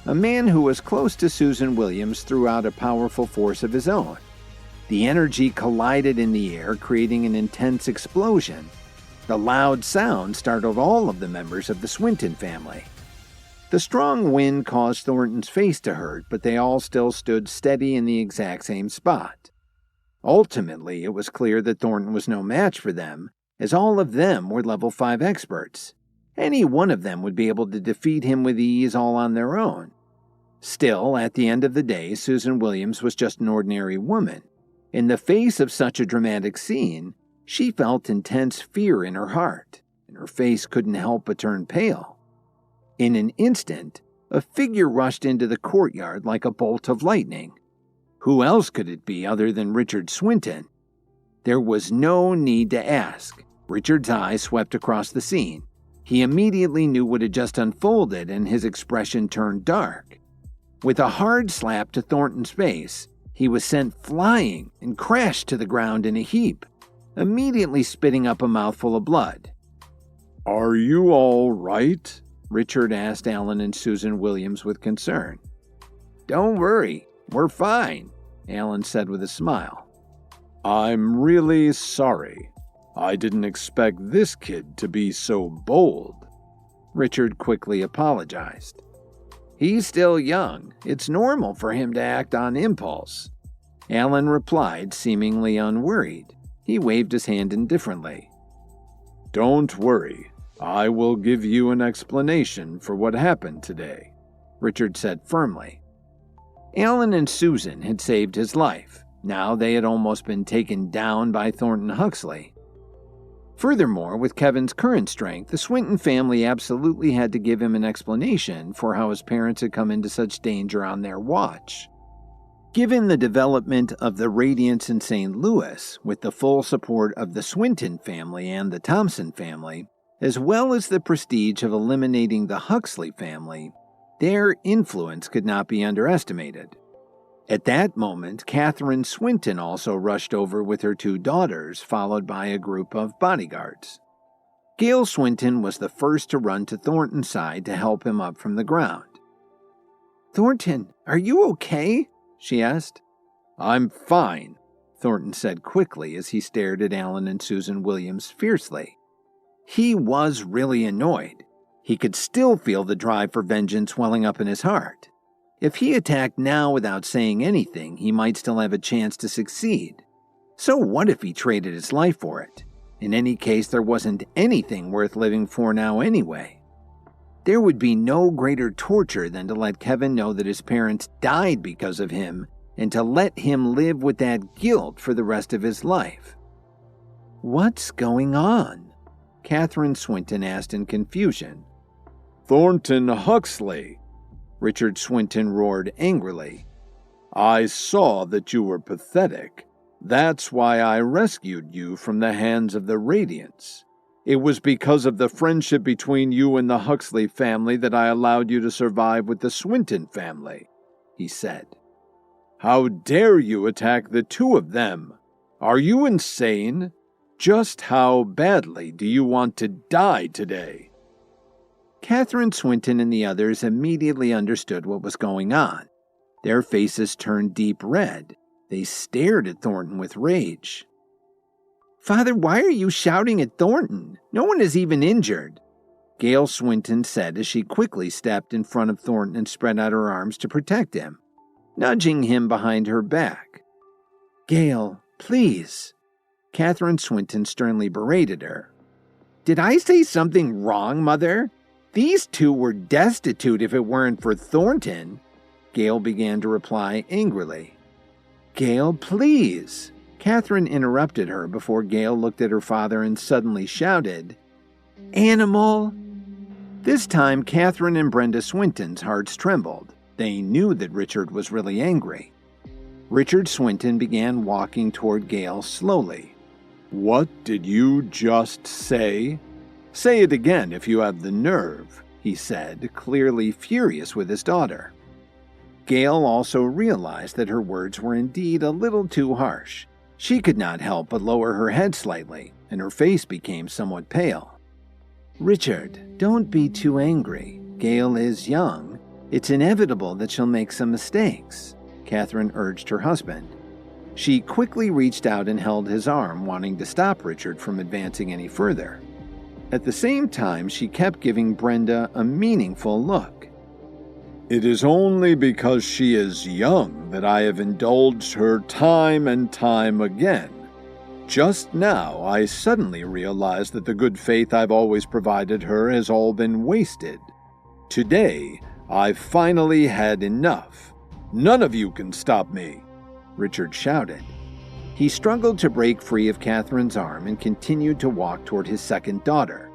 A man who was close to Susan Williams threw out a powerful force of his own. The energy collided in the air, creating an intense explosion. The loud sound startled all of the members of the Swinton family. The strong wind caused Thornton's face to hurt, but they all still stood steady in the exact same spot. Ultimately, it was clear that Thornton was no match for them, as all of them were level 5 experts. Any one of them would be able to defeat him with ease all on their own. Still, at the end of the day, Susan Williams was just an ordinary woman. In the face of such a dramatic scene, she felt intense fear in her heart, and her face couldn't help but turn pale. In an instant, a figure rushed into the courtyard like a bolt of lightning. Who else could it be other than Richard Swinton? There was no need to ask. Richard's eyes swept across the scene. He immediately knew what had just unfolded, and his expression turned dark. With a hard slap to Thornton's face, he was sent flying and crashed to the ground in a heap, immediately spitting up a mouthful of blood. "Are you all right?" Richard asked Alan and Susan Williams with concern. "Don't worry, we're fine," Alan said with a smile. "I'm really sorry. I didn't expect this kid to be so bold." Richard quickly apologized. "He's still young. It's normal for him to act on impulse," Alan replied, seemingly unworried. He waved his hand indifferently. "Don't worry. I will give you an explanation for what happened today," Richard said firmly. Alan and Susan had saved his life. Now they had almost been taken down by Thornton Huxley. Furthermore, with Kevin's current strength, the Swinton family absolutely had to give him an explanation for how his parents had come into such danger on their watch. Given the development of the Radiants in St. Louis, with the full support of the Swinton family and the Thompson family, as well as the prestige of eliminating the Huxley family, their influence could not be underestimated. At that moment, Catherine Swinton also rushed over with her 2 daughters, followed by a group of bodyguards. Gail Swinton was the first to run to Thornton's side to help him up from the ground. "Thornton, are you okay?" she asked. "I'm fine," Thornton said quickly as he stared at Alan and Susan Williams fiercely. He was really annoyed. He could still feel the drive for vengeance welling up in his heart. If he attacked now without saying anything, he might still have a chance to succeed. So what if he traded his life for it? In any case, there wasn't anything worth living for now anyway. There would be no greater torture than to let Kevin know that his parents died because of him and to let him live with that guilt for the rest of his life. "What's going on?" Catherine Swinton asked in confusion. "Thornton Huxley," Richard Swinton roared angrily. "I saw that you were pathetic. That's why I rescued you from the hands of the Radiants. It was because of the friendship between you and the Huxley family that I allowed you to survive with the Swinton family," he said. "How dare you attack the two of them? Are you insane? Just how badly do you want to die today?" Catherine Swinton and the others immediately understood what was going on. Their faces turned deep red. They stared at Thornton with rage. "Father, why are you shouting at Thornton? No one is even injured," Gail Swinton said as she quickly stepped in front of Thornton and spread out her arms to protect him, nudging him behind her back. "Gail, please," Catherine Swinton sternly berated her. "Did I say something wrong, Mother? These two were destitute if it weren't for Thornton," Gail began to reply angrily. "Gail, please." Catherine interrupted her before Gail looked at her father and suddenly shouted, "Animal!" This time, Catherine and Brenda Swinton's hearts trembled. They knew that Richard was really angry. Richard Swinton began walking toward Gail slowly. "What did you just say? Say it again if you have the nerve," he said, clearly furious with his daughter. Gail also realized that her words were indeed a little too harsh. She could not help but lower her head slightly, and her face became somewhat pale. "Richard, don't be too angry. Gail is young. It's inevitable that she'll make some mistakes," Catherine urged her husband. She quickly reached out and held his arm, wanting to stop Richard from advancing any further. At the same time, she kept giving Brenda a meaningful look. "It is only because she is young that I have indulged her time and time again. Just now, I suddenly realized that the good faith I've always provided her has all been wasted. Today, I've finally had enough. None of you can stop me," Richard shouted. He struggled to break free of Catherine's arm and continued to walk toward his second daughter.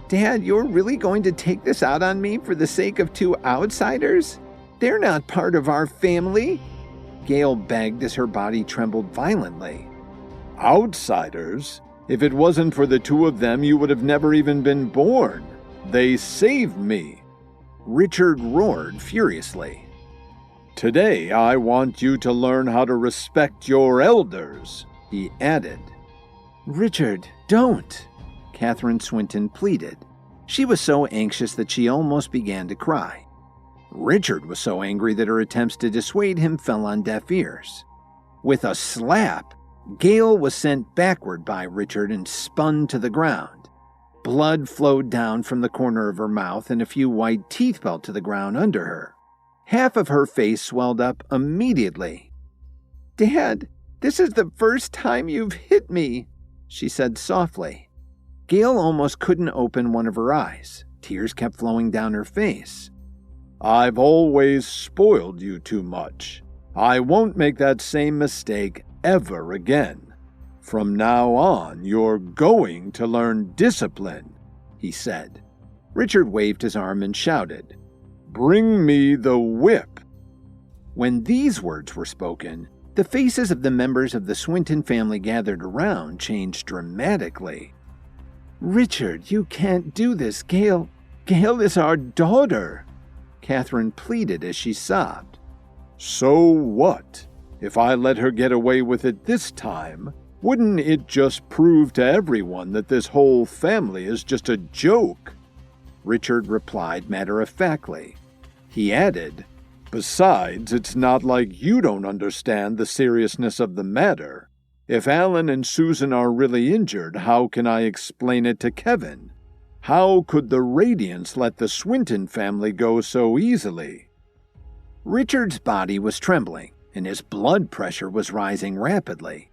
"Dad, you're really going to take this out on me for the sake of two outsiders? They're not part of our family," Gail begged as her body trembled violently. "Outsiders? If it wasn't for the two of them, you would have never even been born. They saved me," Richard roared furiously. "Today, I want you to learn how to respect your elders," he added. "Richard, don't," Catherine Swinton pleaded. She was so anxious that she almost began to cry. Richard was so angry that her attempts to dissuade him fell on deaf ears. With a slap, Gail was sent backward by Richard and spun to the ground. Blood flowed down from the corner of her mouth and a few white teeth fell to the ground under her. Half of her face swelled up immediately. "Dad, this is the first time you've hit me," she said softly. Gail almost couldn't open one of her eyes. Tears kept flowing down her face. "I've always spoiled you too much. I won't make that same mistake ever again. From now on, you're going to learn discipline," he said. Richard waved his arm and shouted, "Bring me the whip." When these words were spoken, the faces of the members of the Swinton family gathered around changed dramatically. "Richard, you can't do this. Gail is our daughter," Catherine pleaded as she sobbed. "So what? If I let her get away with it this time, wouldn't it just prove to everyone that this whole family is just a joke?" Richard replied matter-of-factly. He added, Besides, it's not like you don't understand the seriousness of the matter. If Alan and Susan are really injured, how can I explain it to Kevin? How could the Radiants let the Swinton family go so easily? Richard's body was trembling, and his blood pressure was rising rapidly.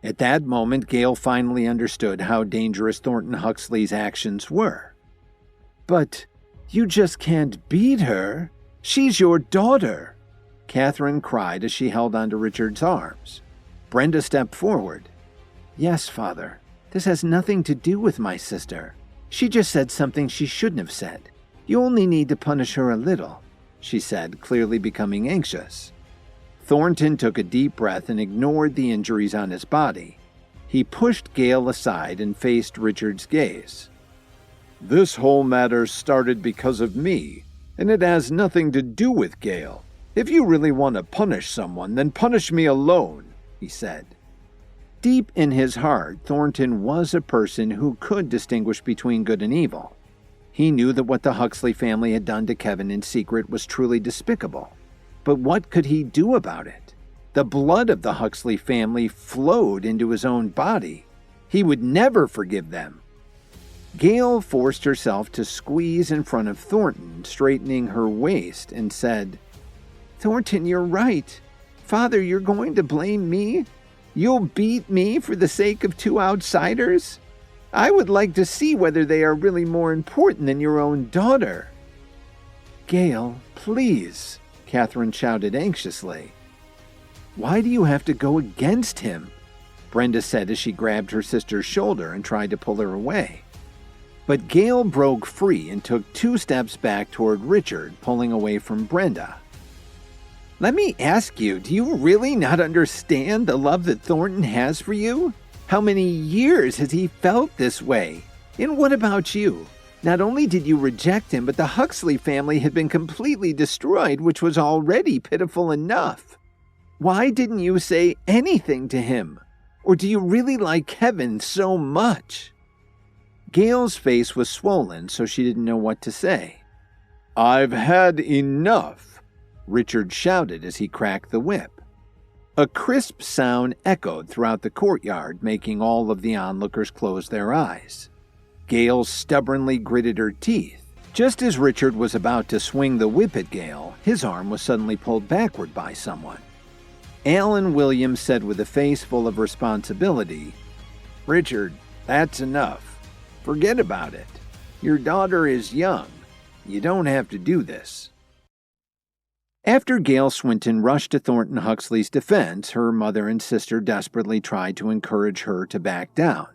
At that moment, Gale finally understood how dangerous Thornton Huxley's actions were. "But you just can't beat her. She's your daughter," Catherine cried as she held onto Richard's arms. Brenda stepped forward. "Yes, Father. This has nothing to do with my sister. She just said something she shouldn't have said. You only need to punish her a little," she said, clearly becoming anxious. Thornton took a deep breath and ignored the injuries on his body. He pushed Gale aside and faced Richard's gaze. "This whole matter started because of me, and it has nothing to do with Gale. If you really want to punish someone, then punish me alone," he said. Deep in his heart, Thornton was a person who could distinguish between good and evil. He knew that what the Huxley family had done to Kevin in secret was truly despicable. But what could he do about it? The blood of the Huxley family flowed into his own body. He would never forgive them. Gale forced herself to squeeze in front of Thornton, straightening her waist, and said, "Thornton, you're right. Father, you're going to blame me? You'll beat me for the sake of two outsiders? I would like to see whether they are really more important than your own daughter." "Gale, please," Catherine shouted anxiously. "Why do you have to go against him?" Brenda said as she grabbed her sister's shoulder and tried to pull her away. But Gale broke free and took 2 steps back toward Richard, pulling away from Brenda. "Let me ask you, do you really not understand the love that Thornton has for you? How many years has he felt this way? And what about you? Not only did you reject him, but the Huxley family had been completely destroyed, which was already pitiful enough. Why didn't you say anything to him? Or do you really like Kevin so much?" Gale's face was swollen, so she didn't know what to say. "I've had enough," Richard shouted as he cracked the whip. A crisp sound echoed throughout the courtyard, making all of the onlookers close their eyes. Gale stubbornly gritted her teeth. Just as Richard was about to swing the whip at Gale, his arm was suddenly pulled backward by someone. Alan Williams said with a face full of responsibility, "Richard, that's enough. Forget about it. Your daughter is young. You don't have to do this." After Gale Swinton rushed to Thornton Huxley's defense, her mother and sister desperately tried to encourage her to back down.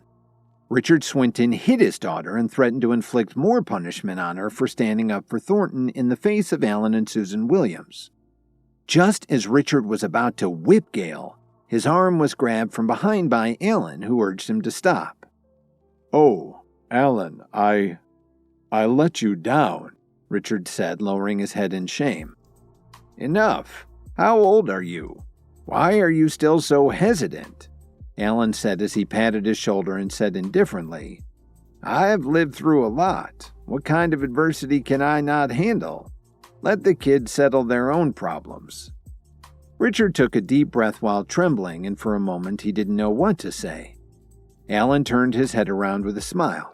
Richard Swinton hit his daughter and threatened to inflict more punishment on her for standing up for Thornton in the face of Alan and Susan Williams. Just as Richard was about to whip Gale, his arm was grabbed from behind by Alan, who urged him to stop. "Oh, Alan, I let you down," Richard said, lowering his head in shame. "Enough. How old are you? Why are you still so hesitant?" Alan said as he patted his shoulder and said indifferently, "I've lived through a lot. What kind of adversity can I not handle? Let the kids settle their own problems." Richard took a deep breath while trembling, and for a moment he didn't know what to say. Alan turned his head around with a smile.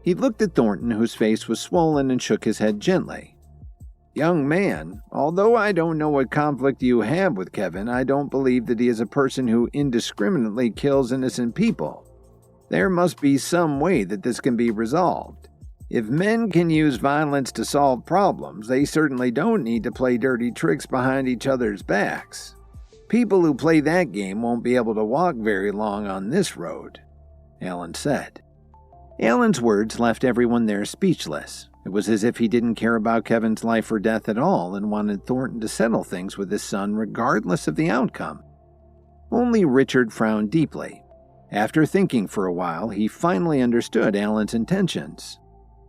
He looked at Thornton, whose face was swollen, and shook his head gently. "Young man, although I don't know what conflict you have with Kevin, I don't believe that he is a person who indiscriminately kills innocent people. There must be some way that this can be resolved. If men can use violence to solve problems, they certainly don't need to play dirty tricks behind each other's backs. People who play that game won't be able to walk very long on this road," Alan said. Alan's words left everyone there speechless. It was as if he didn't care about Kevin's life or death at all and wanted Thornton to settle things with his son regardless of the outcome. Only Richard frowned deeply. After thinking for a while, he finally understood Alan's intentions.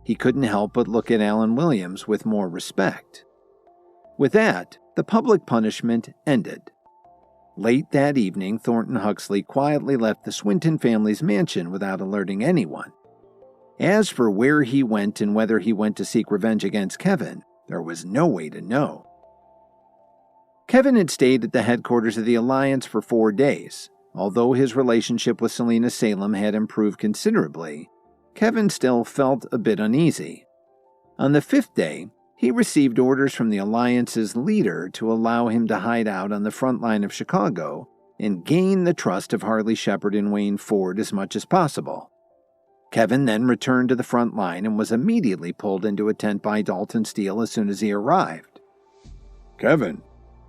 He couldn't help but look at Alan Williams with more respect. With that, the public punishment ended. Late that evening, Thornton Huxley quietly left the Swinton family's mansion without alerting anyone. As for where he went and whether he went to seek revenge against Kevin, there was no way to know. Kevin had stayed at the headquarters of the Alliance for 4 days. Although his relationship with Selena Salem had improved considerably, Kevin still felt a bit uneasy. On the 5th day, he received orders from the Alliance's leader to allow him to hide out on the front line of Chicago and gain the trust of Harley Shepard and Wayne Ford as much as possible. Kevin then returned to the front line and was immediately pulled into a tent by Dalton Steele as soon as he arrived. "Kevin,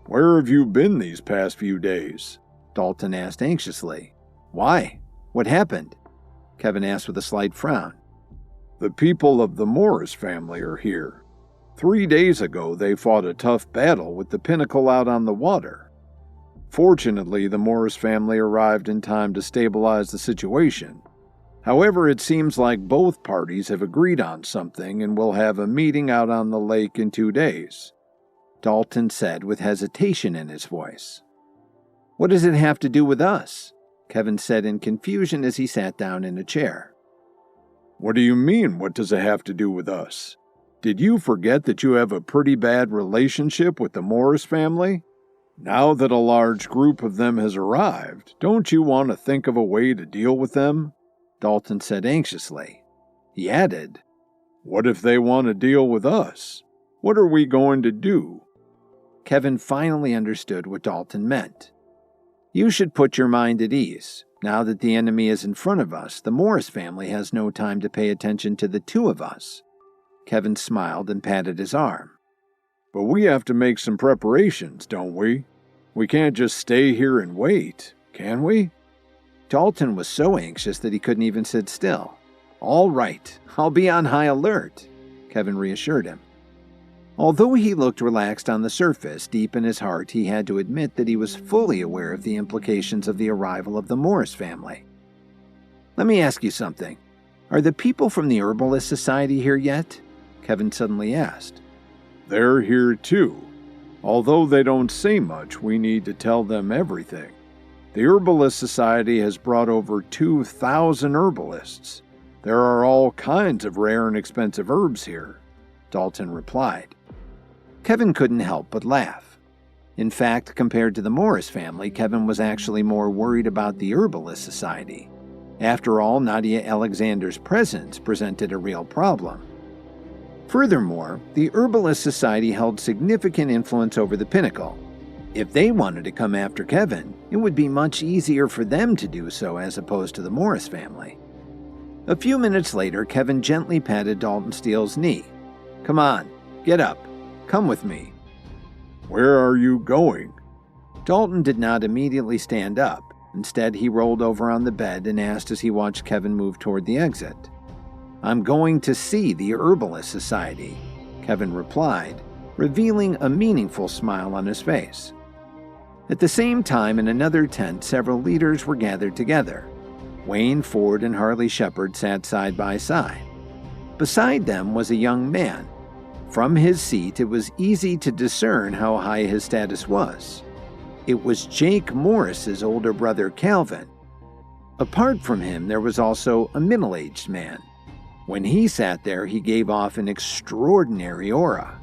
where have you been these past few days?" Dalton asked anxiously. "Why? What happened?" Kevin asked with a slight frown. "The people of the Morris family are here. 3 days ago, they fought a tough battle with the Pinnacle out on the water. Fortunately, the Morris family arrived in time to stabilize the situation. However, it seems like both parties have agreed on something and will have a meeting out on the lake in 2 days," Dalton said with hesitation in his voice. "What does it have to do with us?" Kevin said in confusion as he sat down in a chair. "What do you mean, what does it have to do with us? Did you forget that you have a pretty bad relationship with the Morris family? Now that a large group of them has arrived, don't you want to think of a way to deal with them?" Dalton said anxiously. He added, "What if they want to deal with us? What are we going to do?" Kevin finally understood what Dalton meant. "You should put your mind at ease. Now that the enemy is in front of us, the Morris family has no time to pay attention to the two of us." Kevin smiled and patted his arm. "But we have to make some preparations, don't we? We can't just stay here and wait, can we?" Dalton was so anxious that he couldn't even sit still. "All right, I'll be on high alert," Kevin reassured him. Although he looked relaxed on the surface, deep in his heart he had to admit that he was fully aware of the implications of the arrival of the Morris family. "Let me ask you something. Are the people from the Herbalist Society here yet?" Kevin suddenly asked. "They're here too. Although they don't say much, we need to tell them everything. The Herbalist Society has brought over 2,000 herbalists. There are all kinds of rare and expensive herbs here," Dalton replied. Kevin couldn't help but laugh. In fact, compared to the Morris family, Kevin was actually more worried about the Herbalist Society. After all, Nadia Alexander's presence presented a real problem. Furthermore, the Herbalist Society held significant influence over the Pinnacle. If they wanted to come after Kevin, it would be much easier for them to do so as opposed to the Morris family. A few minutes later, Kevin gently patted Dalton Steele's knee. "Come on, get up. Come with me." "Where are you going?" Dalton did not immediately stand up. Instead, he rolled over on the bed and asked as he watched Kevin move toward the exit. "I'm going to see the Herbalist Society," Kevin replied, revealing a meaningful smile on his face. At the same time, in another tent, several leaders were gathered together. Wayne Ford and Harley Shepard sat side by side. Beside them was a young man. From his seat, it was easy to discern how high his status was. It was Jake Morris's older brother, Calvin. Apart from him, there was also a middle-aged man. When he sat there, he gave off an extraordinary aura.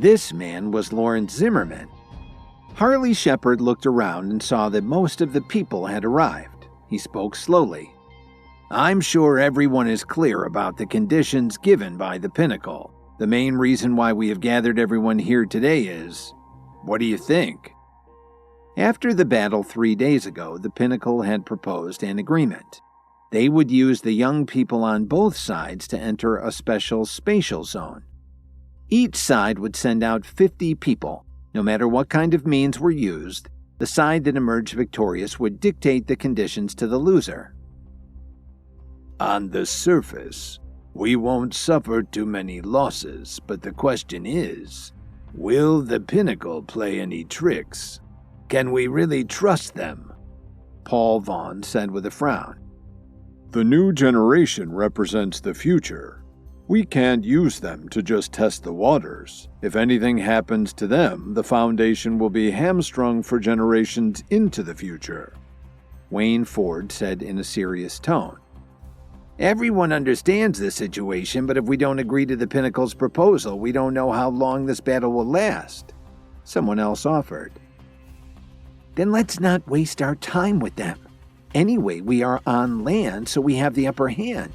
This man was Lawrence Zimmerman. Harley Shepard looked around and saw that most of the people had arrived. He spoke slowly. "I'm sure everyone is clear about the conditions given by the Pinnacle. The main reason why we have gathered everyone here today is, what do you think?" After the battle 3 days ago, the Pinnacle had proposed an agreement. They would use the young people on both sides to enter a special spatial zone. Each side would send out 50 people. No matter what kind of means were used, the side that emerged victorious would dictate the conditions to the loser. "On the surface, we won't suffer too many losses, but the question is, will the Pinnacle play any tricks? Can we really trust them?" Paul Vaughn said with a frown. "The new generation represents the future. We can't use them to just test the waters. If anything happens to them, the Foundation will be hamstrung for generations into the future," Wayne Ford said in a serious tone. "Everyone understands this situation, but if we don't agree to the Pinnacle's proposal, we don't know how long this battle will last," someone else offered. Then let's not waste our time with them. Anyway, we are on land, so we have the upper hand.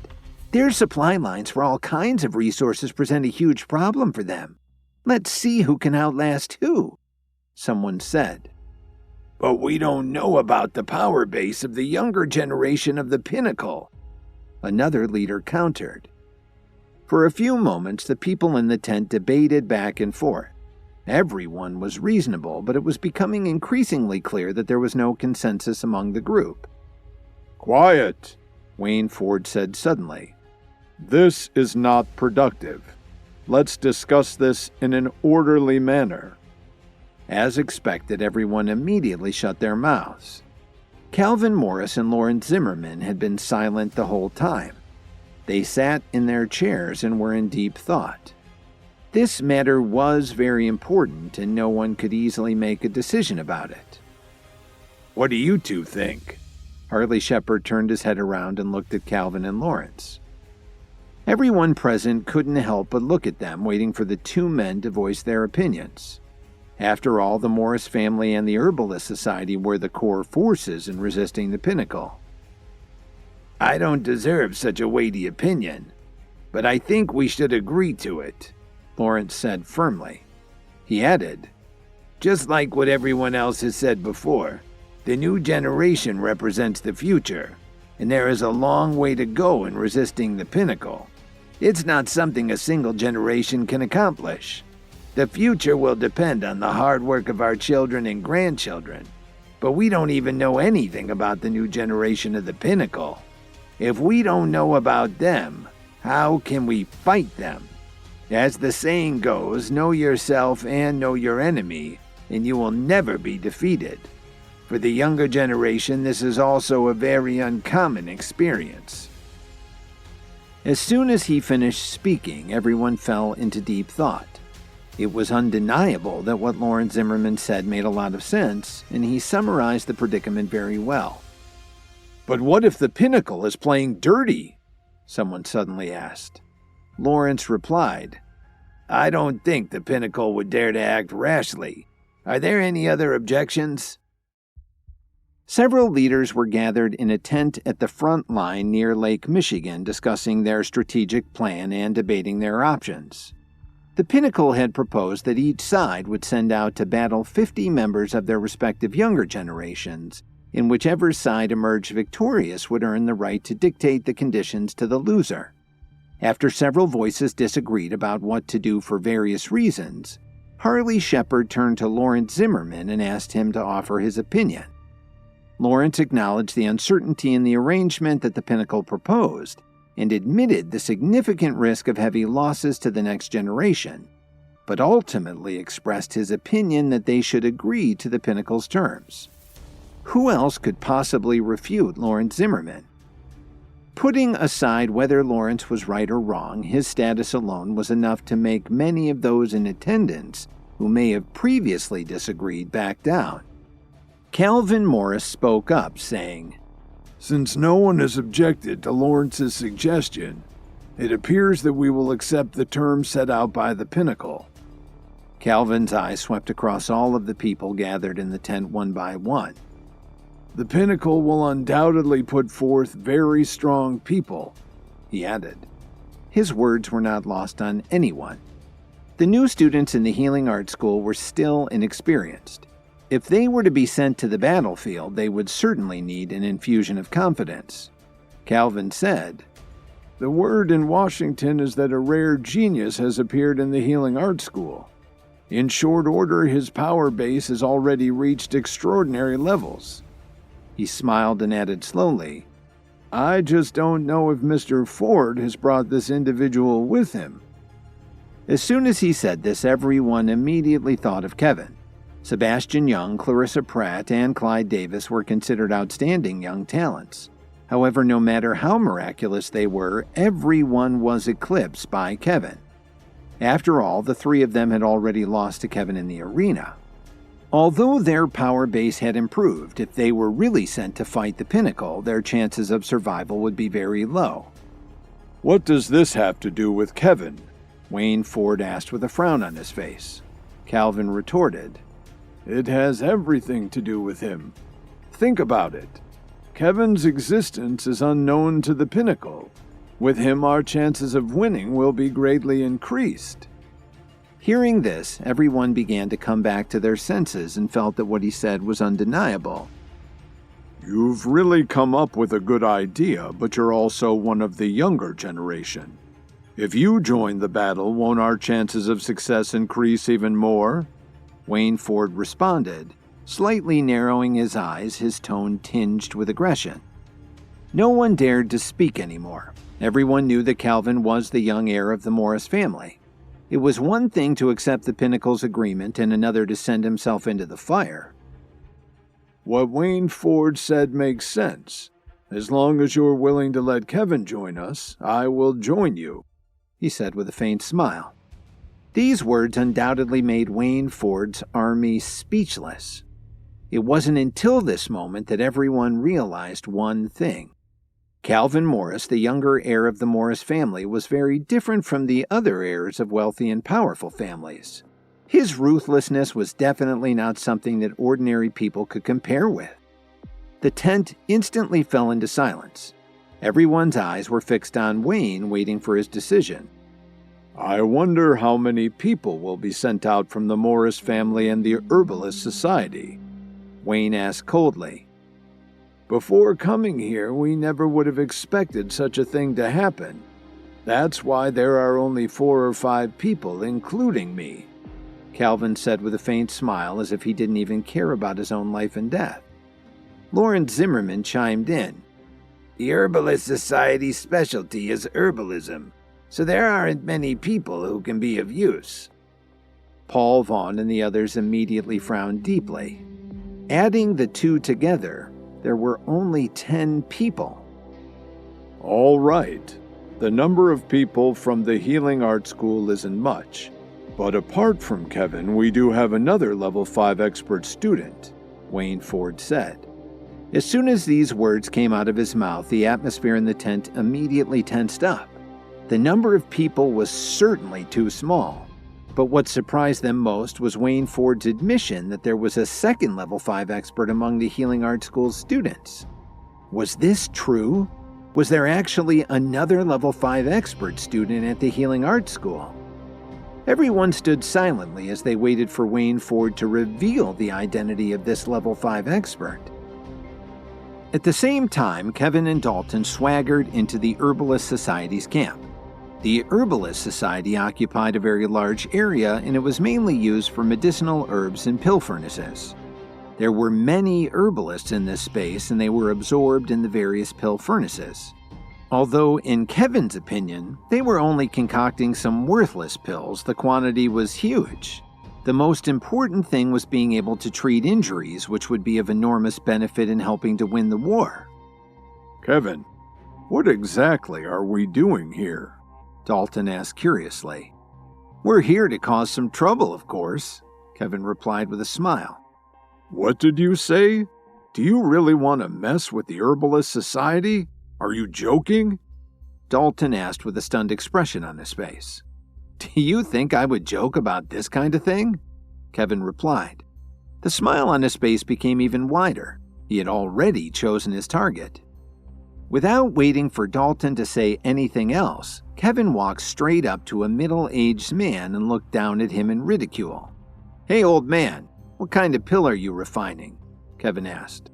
Their supply lines for all kinds of resources present a huge problem for them. Let's see who can outlast who, someone said. But we don't know about the power base of the younger generation of the Pinnacle, another leader countered. For a few moments, the people in the tent debated back and forth. Everyone was reasonable, but it was becoming increasingly clear that there was no consensus among the group. Quiet, Wayne Ford said suddenly. This is not productive. Let's discuss this in an orderly manner. As expected, everyone immediately shut their mouths. Calvin Morris and Lawrence Zimmerman had been silent the whole time. They sat in their chairs and were in deep thought. This matter was very important, and no one could easily make a decision about it. What do you two think? Harley Shepard turned his head around and looked at Calvin and Lawrence. Everyone present couldn't help but look at them, waiting for the two men to voice their opinions. After all, the Morris family and the Herbalist Society were the core forces in resisting the Pinnacle. I don't deserve such a weighty opinion, but I think we should agree to it, Lawrence said firmly. He added, just like what everyone else has said before, the new generation represents the future, and there is a long way to go in resisting the Pinnacle. It's not something a single generation can accomplish. The future will depend on the hard work of our children and grandchildren, but we don't even know anything about the new generation of the Pinnacle. If we don't know about them, how can we fight them? As the saying goes, know yourself and know your enemy, and you will never be defeated. For the younger generation, this is also a very uncommon experience. As soon as he finished speaking, everyone fell into deep thought. It was undeniable that what Lawrence Zimmerman said made a lot of sense, and he summarized the predicament very well. But what if the Pinnacle is playing dirty? Someone suddenly asked. Lawrence replied, I don't think the Pinnacle would dare to act rashly. Are there any other objections? Several leaders were gathered in a tent at the front line near Lake Michigan, discussing their strategic plan and debating their options. The Pinnacle had proposed that each side would send out to battle 50 members of their respective younger generations, and whichever side emerged victorious would earn the right to dictate the conditions to the loser. After several voices disagreed about what to do for various reasons, Harley Shepard turned to Lawrence Zimmerman and asked him to offer his opinion. Lawrence acknowledged the uncertainty in the arrangement that the Pinnacle proposed and admitted the significant risk of heavy losses to the next generation, but ultimately expressed his opinion that they should agree to the Pinnacle's terms. Who else could possibly refute Lawrence Zimmerman? Putting aside whether Lawrence was right or wrong, his status alone was enough to make many of those in attendance who may have previously disagreed back down. Calvin Morris spoke up, saying, Since no one has objected to Lawrence's suggestion, it appears that we will accept the terms set out by the Pinnacle. Calvin's eye swept across all of the people gathered in the tent one by one. The Pinnacle will undoubtedly put forth very strong people, he added. His words were not lost on anyone. The new students in the Healing Arts School were still inexperienced. If they were to be sent to the battlefield, they would certainly need an infusion of confidence. Calvin said, The word in Washington is that a rare genius has appeared in the Healing Arts School. In short order, his power base has already reached extraordinary levels. He smiled and added slowly, I just don't know if Mr. Ford has brought this individual with him. As soon as he said this, everyone immediately thought of Kevin. Sebastian Young, Clarissa Pratt, and Clyde Davis were considered outstanding young talents. However, no matter how miraculous they were, everyone was eclipsed by Kevin. After all, the three of them had already lost to Kevin in the arena. Although their power base had improved, if they were really sent to fight the Pinnacle, their chances of survival would be very low. What does this have to do with Kevin? Wayne Ford asked with a frown on his face. Calvin retorted. It has everything to do with him. Think about it. Kevin's existence is unknown to the Pinnacle. With him, our chances of winning will be greatly increased. Hearing this, everyone began to come back to their senses and felt that what he said was undeniable. You've really come up with a good idea, but you're also one of the younger generation. If you join the battle, won't our chances of success increase even more? Wayne Ford responded, slightly narrowing his eyes, his tone tinged with aggression. No one dared to speak anymore. Everyone knew that Calvin was the young heir of the Morris family. It was one thing to accept the Pinnacle's agreement and another to send himself into the fire. What Wayne Ford said makes sense. As long as you're willing to let Kevin join us, I will join you, he said with a faint smile. These words undoubtedly made Wayne Ford's army speechless. It wasn't until this moment that everyone realized one thing. Calvin Morris, the younger heir of the Morris family, was very different from the other heirs of wealthy and powerful families. His ruthlessness was definitely not something that ordinary people could compare with. The tent instantly fell into silence. Everyone's eyes were fixed on Wayne, waiting for his decision. I wonder how many people will be sent out from the Morris family and the Herbalist Society, Wayne asked coldly. Before coming here, we never would have expected such a thing to happen. That's why there are only 4 or 5 people, including me, Calvin said with a faint smile, as if he didn't even care about his own life and death. Lawrence Zimmerman chimed in. The Herbalist Society's specialty is herbalism, so there aren't many people who can be of use. Paul Vaughn and the others immediately frowned deeply. Adding the two together, there were only 10 people. All right. The number of people from the Healing Art School isn't much. But apart from Kevin, we do have another level 5 expert student, Wayne Ford said. As soon as these words came out of his mouth, the atmosphere in the tent immediately tensed up. The number of people was certainly too small. But what surprised them most was Wayne Ford's admission that there was a second level 5 expert among the Healing Art School's students. Was this true? Was there actually another level 5 expert student at the Healing Art School? Everyone stood silently as they waited for Wayne Ford to reveal the identity of this level 5 expert. At the same time, Kevin and Dalton swaggered into the Herbalist Society's camp. The Herbalist Society occupied a very large area, and it was mainly used for medicinal herbs and pill furnaces. There were many herbalists in this space, and they were absorbed in the various pill furnaces. Although, in Kevin's opinion, they were only concocting some worthless pills, the quantity was huge. The most important thing was being able to treat injuries, which would be of enormous benefit in helping to win the war. Kevin, what exactly are we doing here? Dalton asked curiously. We're here to cause some trouble, of course, Kevin replied with a smile. What did you say? Do you really want to mess with the Herbalist Society? Are you joking? Dalton asked with a stunned expression on his face. Do you think I would joke about this kind of thing? Kevin replied. The smile on his face became even wider. He had already chosen his target. Without waiting for Dalton to say anything else, Kevin walked straight up to a middle-aged man and looked down at him in ridicule. Hey, old man, what kind of pill are you refining? Kevin asked.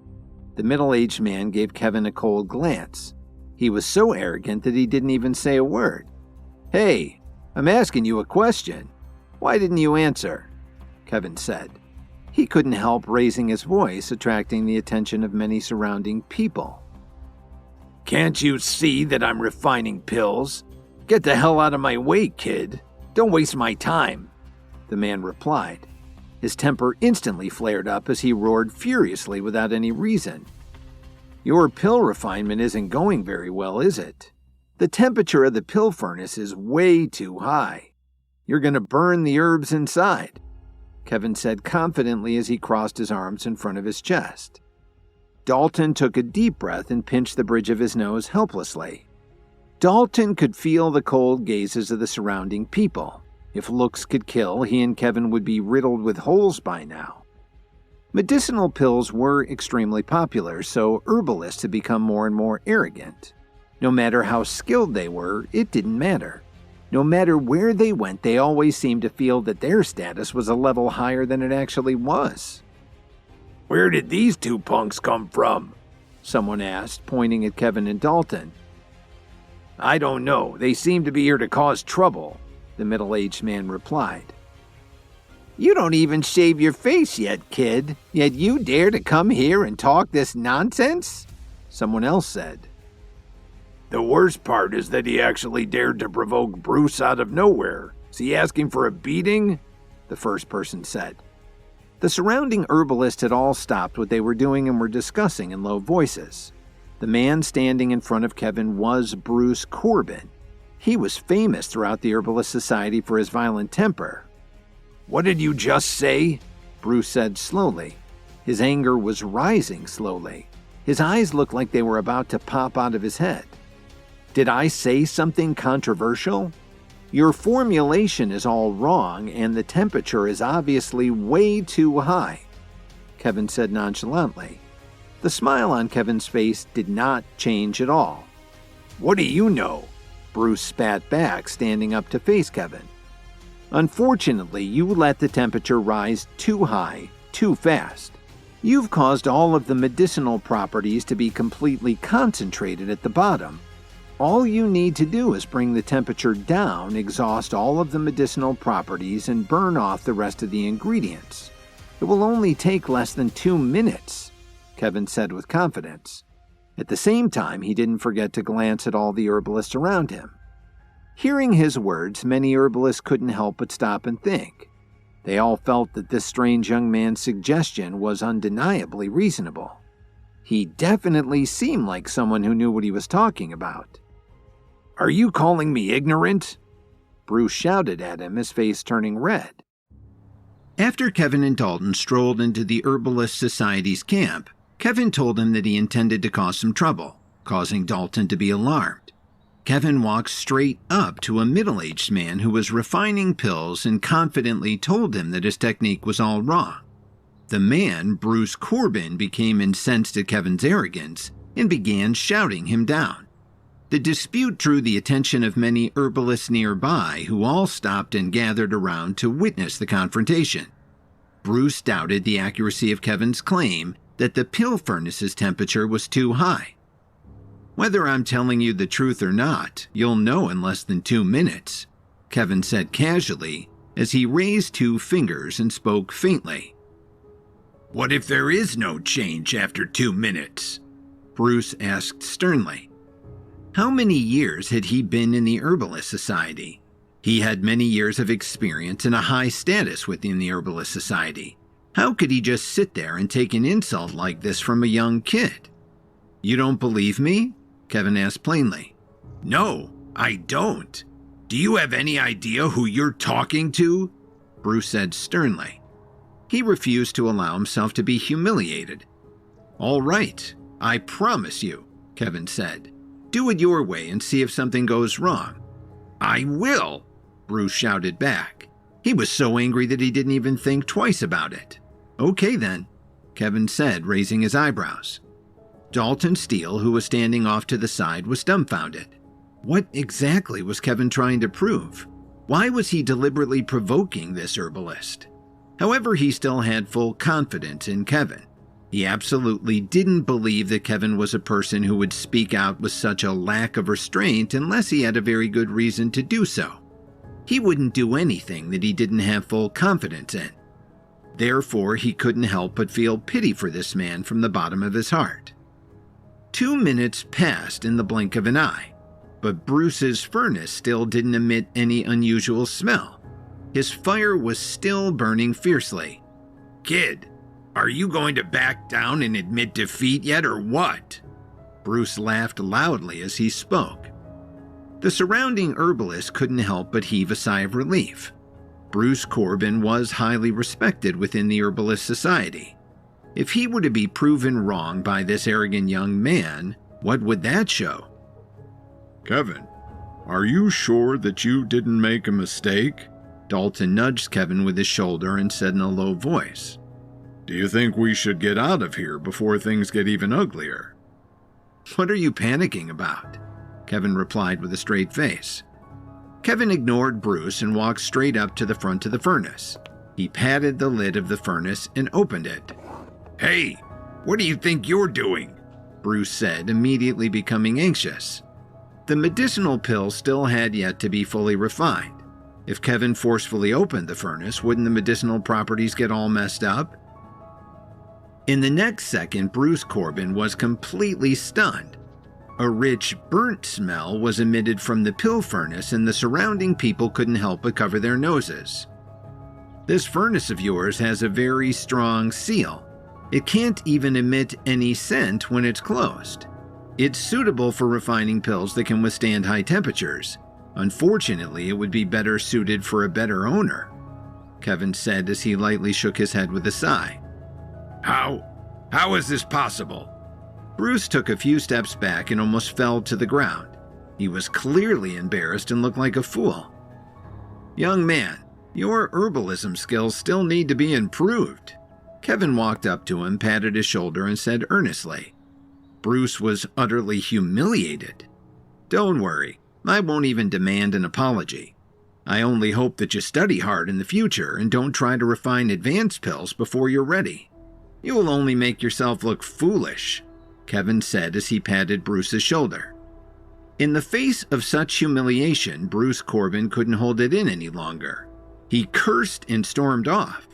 The middle-aged man gave Kevin a cold glance. He was so arrogant that he didn't even say a word. Hey, I'm asking you a question. Why didn't you answer? Kevin said. He couldn't help raising his voice, attracting the attention of many surrounding people. Can't you see that I'm refining pills? Get the hell out of my way, kid. Don't waste my time, the man replied. His temper instantly flared up as he roared furiously without any reason. Your pill refinement isn't going very well, is it? The temperature of the pill furnace is way too high. You're going to burn the herbs inside, Kevin said confidently as he crossed his arms in front of his chest. Dalton took a deep breath and pinched the bridge of his nose helplessly. Dalton could feel the cold gazes of the surrounding people. If looks could kill, he and Kevin would be riddled with holes by now. Medicinal pills were extremely popular, so herbalists had become more and more arrogant. No matter how skilled they were, it didn't matter. No matter where they went, they always seemed to feel that their status was a level higher than it actually was. "Where did these two punks come from?" someone asked, pointing at Kevin and Dalton. "I don't know. They seem to be here to cause trouble," the middle-aged man replied. "You don't even shave your face yet, kid, yet you dare to come here and talk this nonsense?" someone else said. "The worst part is that he actually dared to provoke Bruce out of nowhere. Is he asking for a beating?" the first person said. The surrounding herbalists had all stopped what they were doing and were discussing in low voices. The man standing in front of Kevin was Bruce Corbin. He was famous throughout the Herbalist Society for his violent temper. "What did you just say?" Bruce said slowly. His anger was rising slowly. His eyes looked like they were about to pop out of his head. "Did I say something controversial? Your formulation is all wrong, and the temperature is obviously way too high," Kevin said nonchalantly. The smile on Kevin's face did not change at all. "What do you know?" Bruce spat back, standing up to face Kevin. "Unfortunately, you let the temperature rise too high, too fast. You've caused all of the medicinal properties to be completely concentrated at the bottom. All you need to do is bring the temperature down, exhaust all of the medicinal properties, and burn off the rest of the ingredients. It will only take less than 2 minutes, Kevin said with confidence. At the same time, he didn't forget to glance at all the herbalists around him. Hearing his words, many herbalists couldn't help but stop and think. They all felt that this strange young man's suggestion was undeniably reasonable. He definitely seemed like someone who knew what he was talking about. "Are you calling me ignorant?" Bruce shouted at him, his face turning red. After Kevin and Dalton strolled into the Herbalist Society's camp, Kevin told him that he intended to cause some trouble, causing Dalton to be alarmed. Kevin walked straight up to a middle-aged man who was refining pills and confidently told him that his technique was all wrong. The man, Bruce Corbin, became incensed at Kevin's arrogance and began shouting him down. The dispute drew the attention of many herbalists nearby, who all stopped and gathered around to witness the confrontation. Bruce doubted the accuracy of Kevin's claim that the pill furnace's temperature was too high. "Whether I'm telling you the truth or not, you'll know in less than 2 minutes, Kevin said casually as he raised 2 fingers and spoke faintly. "What if there is no change after 2 minutes?" Bruce asked sternly. How many years had he been in the Herbalist Society? He had many years of experience and a high status within the Herbalist Society. How could he just sit there and take an insult like this from a young kid? "You don't believe me?" Kevin asked plainly. "No, I don't. Do you have any idea who you're talking to?" Bruce said sternly. He refused to allow himself to be humiliated. "All right, I promise you," Kevin said. "Do it your way and see if something goes wrong." "I will," Bruce shouted back. He was so angry that he didn't even think twice about it. "Okay then," Kevin said, raising his eyebrows. Dalton Steele, who was standing off to the side, was dumbfounded. What exactly was Kevin trying to prove? Why was he deliberately provoking this herbalist? However, he still had full confidence in Kevin. He absolutely didn't believe that Kevin was a person who would speak out with such a lack of restraint unless he had a very good reason to do so. He wouldn't do anything that he didn't have full confidence in. Therefore, he couldn't help but feel pity for this man from the bottom of his heart. 2 minutes passed in the blink of an eye, but Bruce's furnace still didn't emit any unusual smell. His fire was still burning fiercely. "Kid, are you going to back down and admit defeat yet or what?" Bruce laughed loudly as he spoke. The surrounding herbalists couldn't help but heave a sigh of relief. Bruce Corbin was highly respected within the Herbalist Society. If he were to be proven wrong by this arrogant young man, what would that show? "Kevin, are you sure that you didn't make a mistake?" Dalton nudged Kevin with his shoulder and said in a low voice, "Do you think we should get out of here before things get even uglier?" "What are you panicking about?" Kevin replied with a straight face. Kevin ignored Bruce and walked straight up to the front of the furnace. He patted the lid of the furnace and opened it. "Hey, what do you think you're doing?" Bruce said, immediately becoming anxious. The medicinal pill still had yet to be fully refined. If Kevin forcefully opened the furnace, wouldn't the medicinal properties get all messed up? In the next second, Bruce Corbin was completely stunned. A rich, burnt smell was emitted from the pill furnace, and the surrounding people couldn't help but cover their noses. "This furnace of yours has a very strong seal. It can't even emit any scent when it's closed. It's suitable for refining pills that can withstand high temperatures. Unfortunately, it would be better suited for a better owner," Kevin said as he lightly shook his head with a sigh. How is this possible?" Bruce took a few steps back and almost fell to the ground. He was clearly embarrassed and looked like a fool. "Young man, your herbalism skills still need to be improved." Kevin walked up to him, patted his shoulder, and said earnestly. Bruce was utterly humiliated. "Don't worry, I won't even demand an apology. I only hope that you study hard in the future and don't try to refine advanced pills before you're ready. You will only make yourself look foolish," Kevin said as he patted Bruce's shoulder. In the face of such humiliation, Bruce Corbin couldn't hold it in any longer. He cursed and stormed off.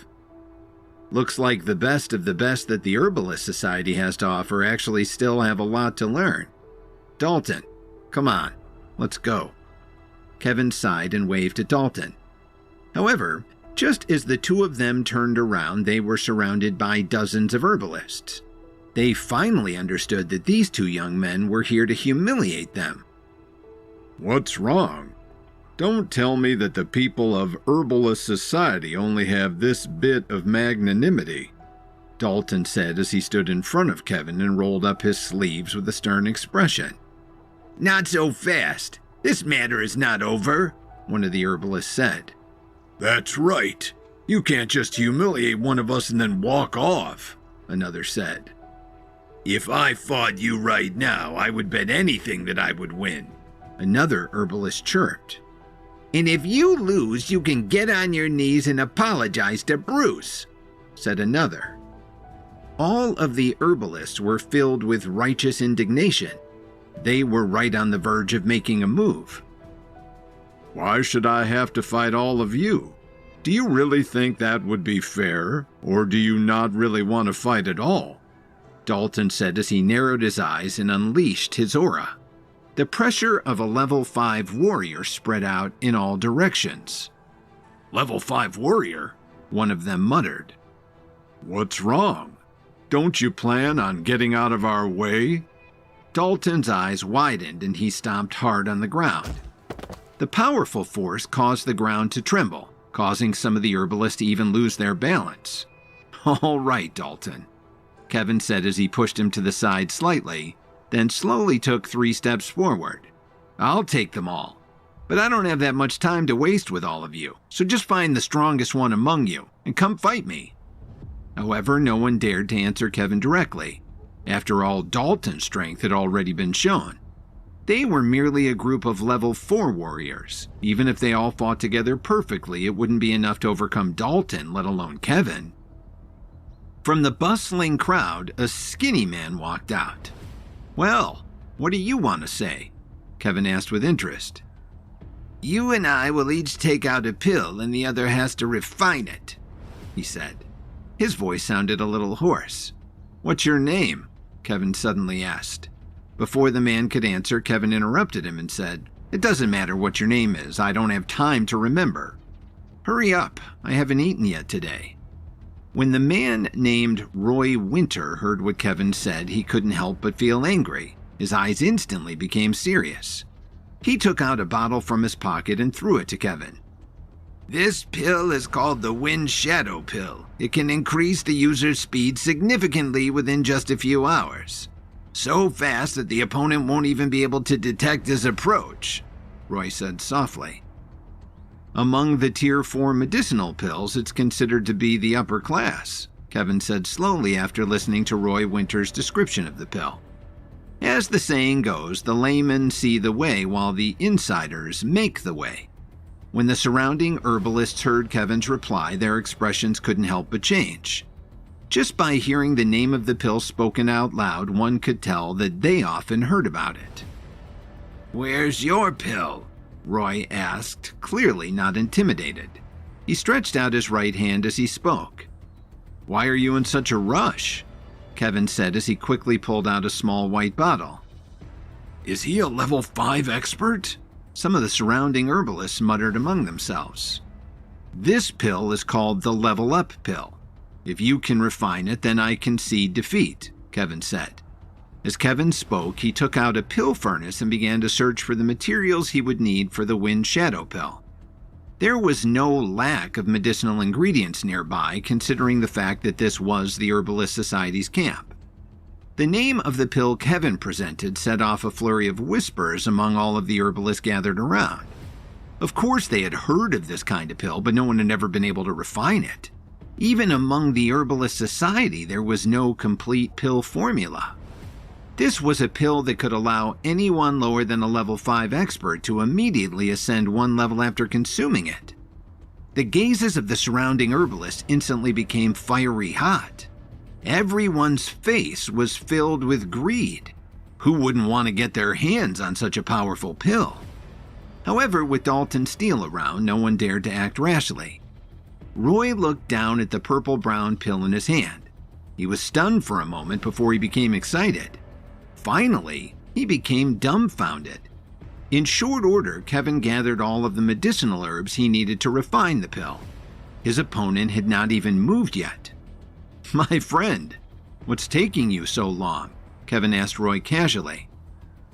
"Looks like the best of the best that the Herbalist Society has to offer actually still have a lot to learn. Dalton, come on, let's go." Kevin sighed and waved at Dalton. However, just as the two of them turned around, they were surrounded by dozens of herbalists. They finally understood that these two young men were here to humiliate them. "What's wrong? Don't tell me that the people of Herbalist Society only have this bit of magnanimity," Dalton said as he stood in front of Kevin and rolled up his sleeves with a stern expression. "Not so fast. This matter is not over," one of the herbalists said. "That's right. You can't just humiliate one of us and then walk off," another said. "If I fought you right now, I would bet anything that I would win," another herbalist chirped. "And if you lose, you can get on your knees and apologize to Bruce," said another. All of the herbalists were filled with righteous indignation. They were right on the verge of making a move. "Why should I have to fight all of you? Do you really think that would be fair, or do you not really want to fight at all?" Dalton said as he narrowed his eyes and unleashed his aura. The pressure of a level 5 warrior spread out in all directions. "Level 5 warrior?" one of them muttered. "What's wrong? Don't you plan on getting out of our way?" Dalton's eyes widened and he stomped hard on the ground. The powerful force caused the ground to tremble, causing some of the herbalists to even lose their balance. "All right, Dalton," Kevin said as he pushed him to the side slightly, then slowly took 3 steps forward. "I'll take them all. But I don't have that much time to waste with all of you, so just find the strongest one among you and come fight me." However, no one dared to answer Kevin directly. After all, Dalton's strength had already been shown. They were merely a group of level 4 warriors. Even if they all fought together perfectly, it wouldn't be enough to overcome Dalton, let alone Kevin. From the bustling crowd, a skinny man walked out. "Well, what do you want to say?" Kevin asked with interest. "You and I will each take out a pill and the other has to refine it," he said. His voice sounded a little hoarse. "What's your name?" Kevin suddenly asked. Before the man could answer, Kevin interrupted him and said, "It doesn't matter what your name is. I don't have time to remember. Hurry up. I haven't eaten yet today." When the man named Roy Winter heard what Kevin said, he couldn't help but feel angry. His eyes instantly became serious. He took out a bottle from his pocket and threw it to Kevin. "This pill is called the Wind Shadow Pill. It can increase the user's speed significantly within just a few hours. So fast that the opponent won't even be able to detect his approach," Roy said softly. Among the Tier 4 medicinal pills, it's considered to be the upper class, Kevin said slowly after listening to Roy Winter's description of the pill. As the saying goes, the laymen see the way while the insiders make the way. When the surrounding herbalists heard Kevin's reply, their expressions couldn't help but change. Just by hearing the name of the pill spoken out loud, one could tell that they often heard about it. "Where's your pill?" Roy asked, clearly not intimidated. He stretched out his right hand as he spoke. "Why are you in such a rush?" Kevin said as he quickly pulled out a small white bottle. "Is he a level 5 expert?" Some of the surrounding herbalists muttered among themselves. "This pill is called the Level Up pill. If you can refine it, then I concede defeat," Kevin said. As Kevin spoke, he took out a pill furnace and began to search for the materials he would need for the Wind Shadow pill. There was no lack of medicinal ingredients nearby, considering the fact that this was the Herbalist Society's camp. The name of the pill Kevin presented set off a flurry of whispers among all of the herbalists gathered around. Of course they had heard of this kind of pill, but no one had ever been able to refine it. Even among the Herbalist Society, there was no complete pill formula. This was a pill that could allow anyone lower than a level 5 expert to immediately ascend one level after consuming it. The gazes of the surrounding herbalists instantly became fiery hot. Everyone's face was filled with greed. Who wouldn't want to get their hands on such a powerful pill? However, with Dalton Steele around, no one dared to act rashly. Roy looked down at the purple-brown pill in his hand. He was stunned for a moment before he became excited. Finally, he became dumbfounded. In short order, Kevin gathered all of the medicinal herbs he needed to refine the pill. His opponent had not even moved yet. "My friend, what's taking you so long?" Kevin asked Roy casually.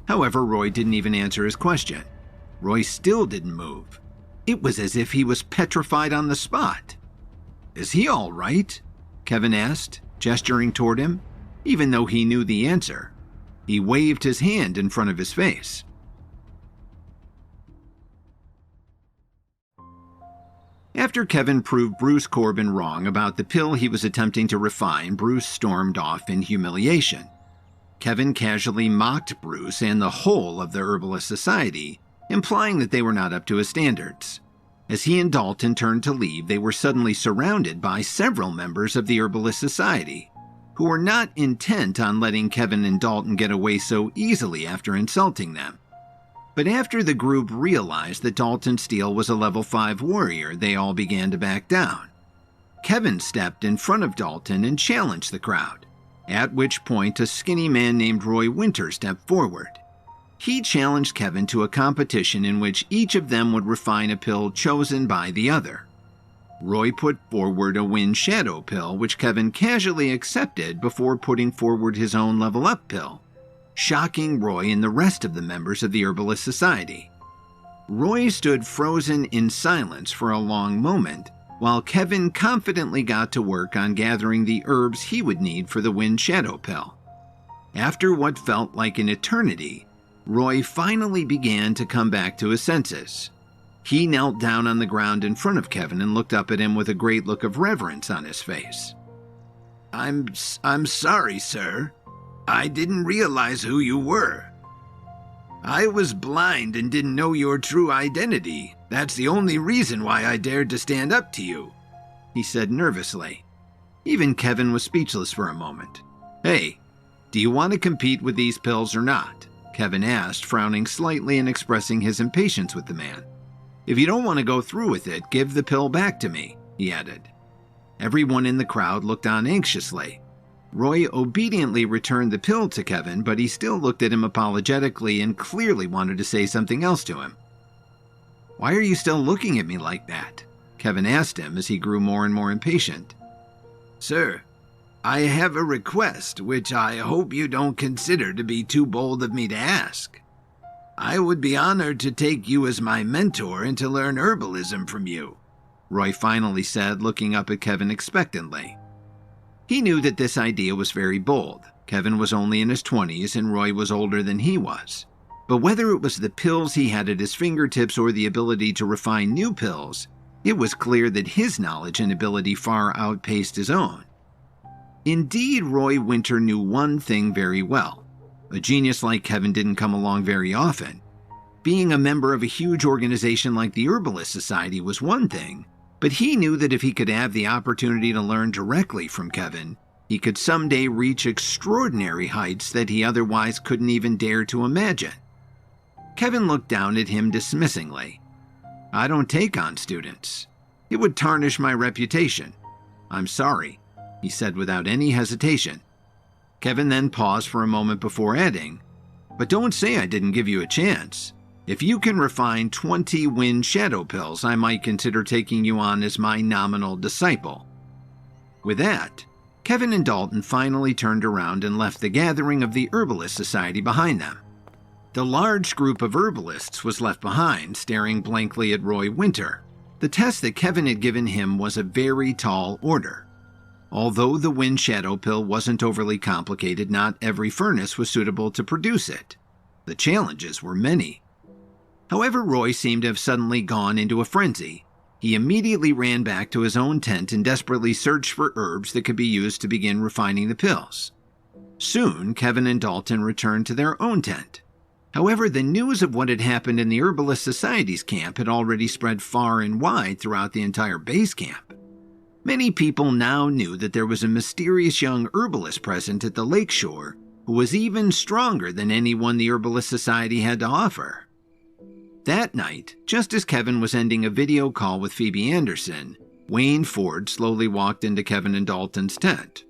However, Roy didn't even answer his question. Roy still didn't move. It was as if he was petrified on the spot. "Is he all right?" Kevin asked, gesturing toward him, even though he knew the answer. He waved his hand in front of his face. After Kevin proved Bruce Corbin wrong about the pill he was attempting to refine, Bruce stormed off in humiliation. Kevin casually mocked Bruce and the whole of the Herbalist Society, implying that they were not up to his standards. As he and Dalton turned to leave, they were suddenly surrounded by several members of the Herbalist Society, who were not intent on letting Kevin and Dalton get away so easily after insulting them. But after the group realized that Dalton Steele was a level 5 warrior, they all began to back down. Kevin stepped in front of Dalton and challenged the crowd, at which point a skinny man named Roy Winter stepped forward. He challenged Kevin to a competition in which each of them would refine a pill chosen by the other. Roy put forward a Wind Shadow pill, which Kevin casually accepted before putting forward his own Level Up pill, shocking Roy and the rest of the members of the Herbalist Society. Roy stood frozen in silence for a long moment, while Kevin confidently got to work on gathering the herbs he would need for the Wind Shadow pill. After what felt like an eternity, Roy finally began to come back to his senses. He knelt down on the ground in front of Kevin and looked up at him with a great look of reverence on his face. I'm sorry, sir. I didn't realize who you were. I was blind and didn't know your true identity. That's the only reason why I dared to stand up to you," he said nervously. Even Kevin was speechless for a moment. "Hey, do you want to compete with these pills or not?" Kevin asked, frowning slightly and expressing his impatience with the man. "If you don't want to go through with it, give the pill back to me," he added. Everyone in the crowd looked on anxiously. Roy obediently returned the pill to Kevin, but he still looked at him apologetically and clearly wanted to say something else to him. "Why are you still looking at me like that?" Kevin asked him as he grew more and more impatient. "Sir, I have a request which I hope you don't consider to be too bold of me to ask. I would be honored to take you as my mentor and to learn herbalism from you," Roy finally said, looking up at Kevin expectantly. He knew that this idea was very bold. Kevin was only in his 20s and Roy was older than he was. But whether it was the pills he had at his fingertips or the ability to refine new pills, it was clear that his knowledge and ability far outpaced his own. Indeed, Roy Winter knew one thing very well. A genius like Kevin didn't come along very often. Being a member of a huge organization like the Herbalist Society was one thing, but he knew that if he could have the opportunity to learn directly from Kevin, he could someday reach extraordinary heights that he otherwise couldn't even dare to imagine. Kevin looked down at him dismissingly. "I don't take on students. It would tarnish my reputation. I'm sorry," he said without any hesitation. Kevin then paused for a moment before adding, "But don't say I didn't give you a chance. If you can refine 20 wind shadow pills, I might consider taking you on as my nominal disciple." With that, Kevin and Dalton finally turned around and left the gathering of the Herbalist Society behind them. The large group of herbalists was left behind, staring blankly at Roy Winter. The test that Kevin had given him was a very tall order. Although the wind shadow pill wasn't overly complicated, not every furnace was suitable to produce it. The challenges were many. However, Roy seemed to have suddenly gone into a frenzy. He immediately ran back to his own tent and desperately searched for herbs that could be used to begin refining the pills. Soon, Kevin and Dalton returned to their own tent. However, the news of what had happened in the Herbalist Society's camp had already spread far and wide throughout the entire base camp. Many people now knew that there was a mysterious young herbalist present at the lakeshore who was even stronger than anyone the Herbalist Society had to offer. That night, just as Kevin was ending a video call with Phoebe Anderson, Wayne Ford slowly walked into Kevin and Dalton's tent.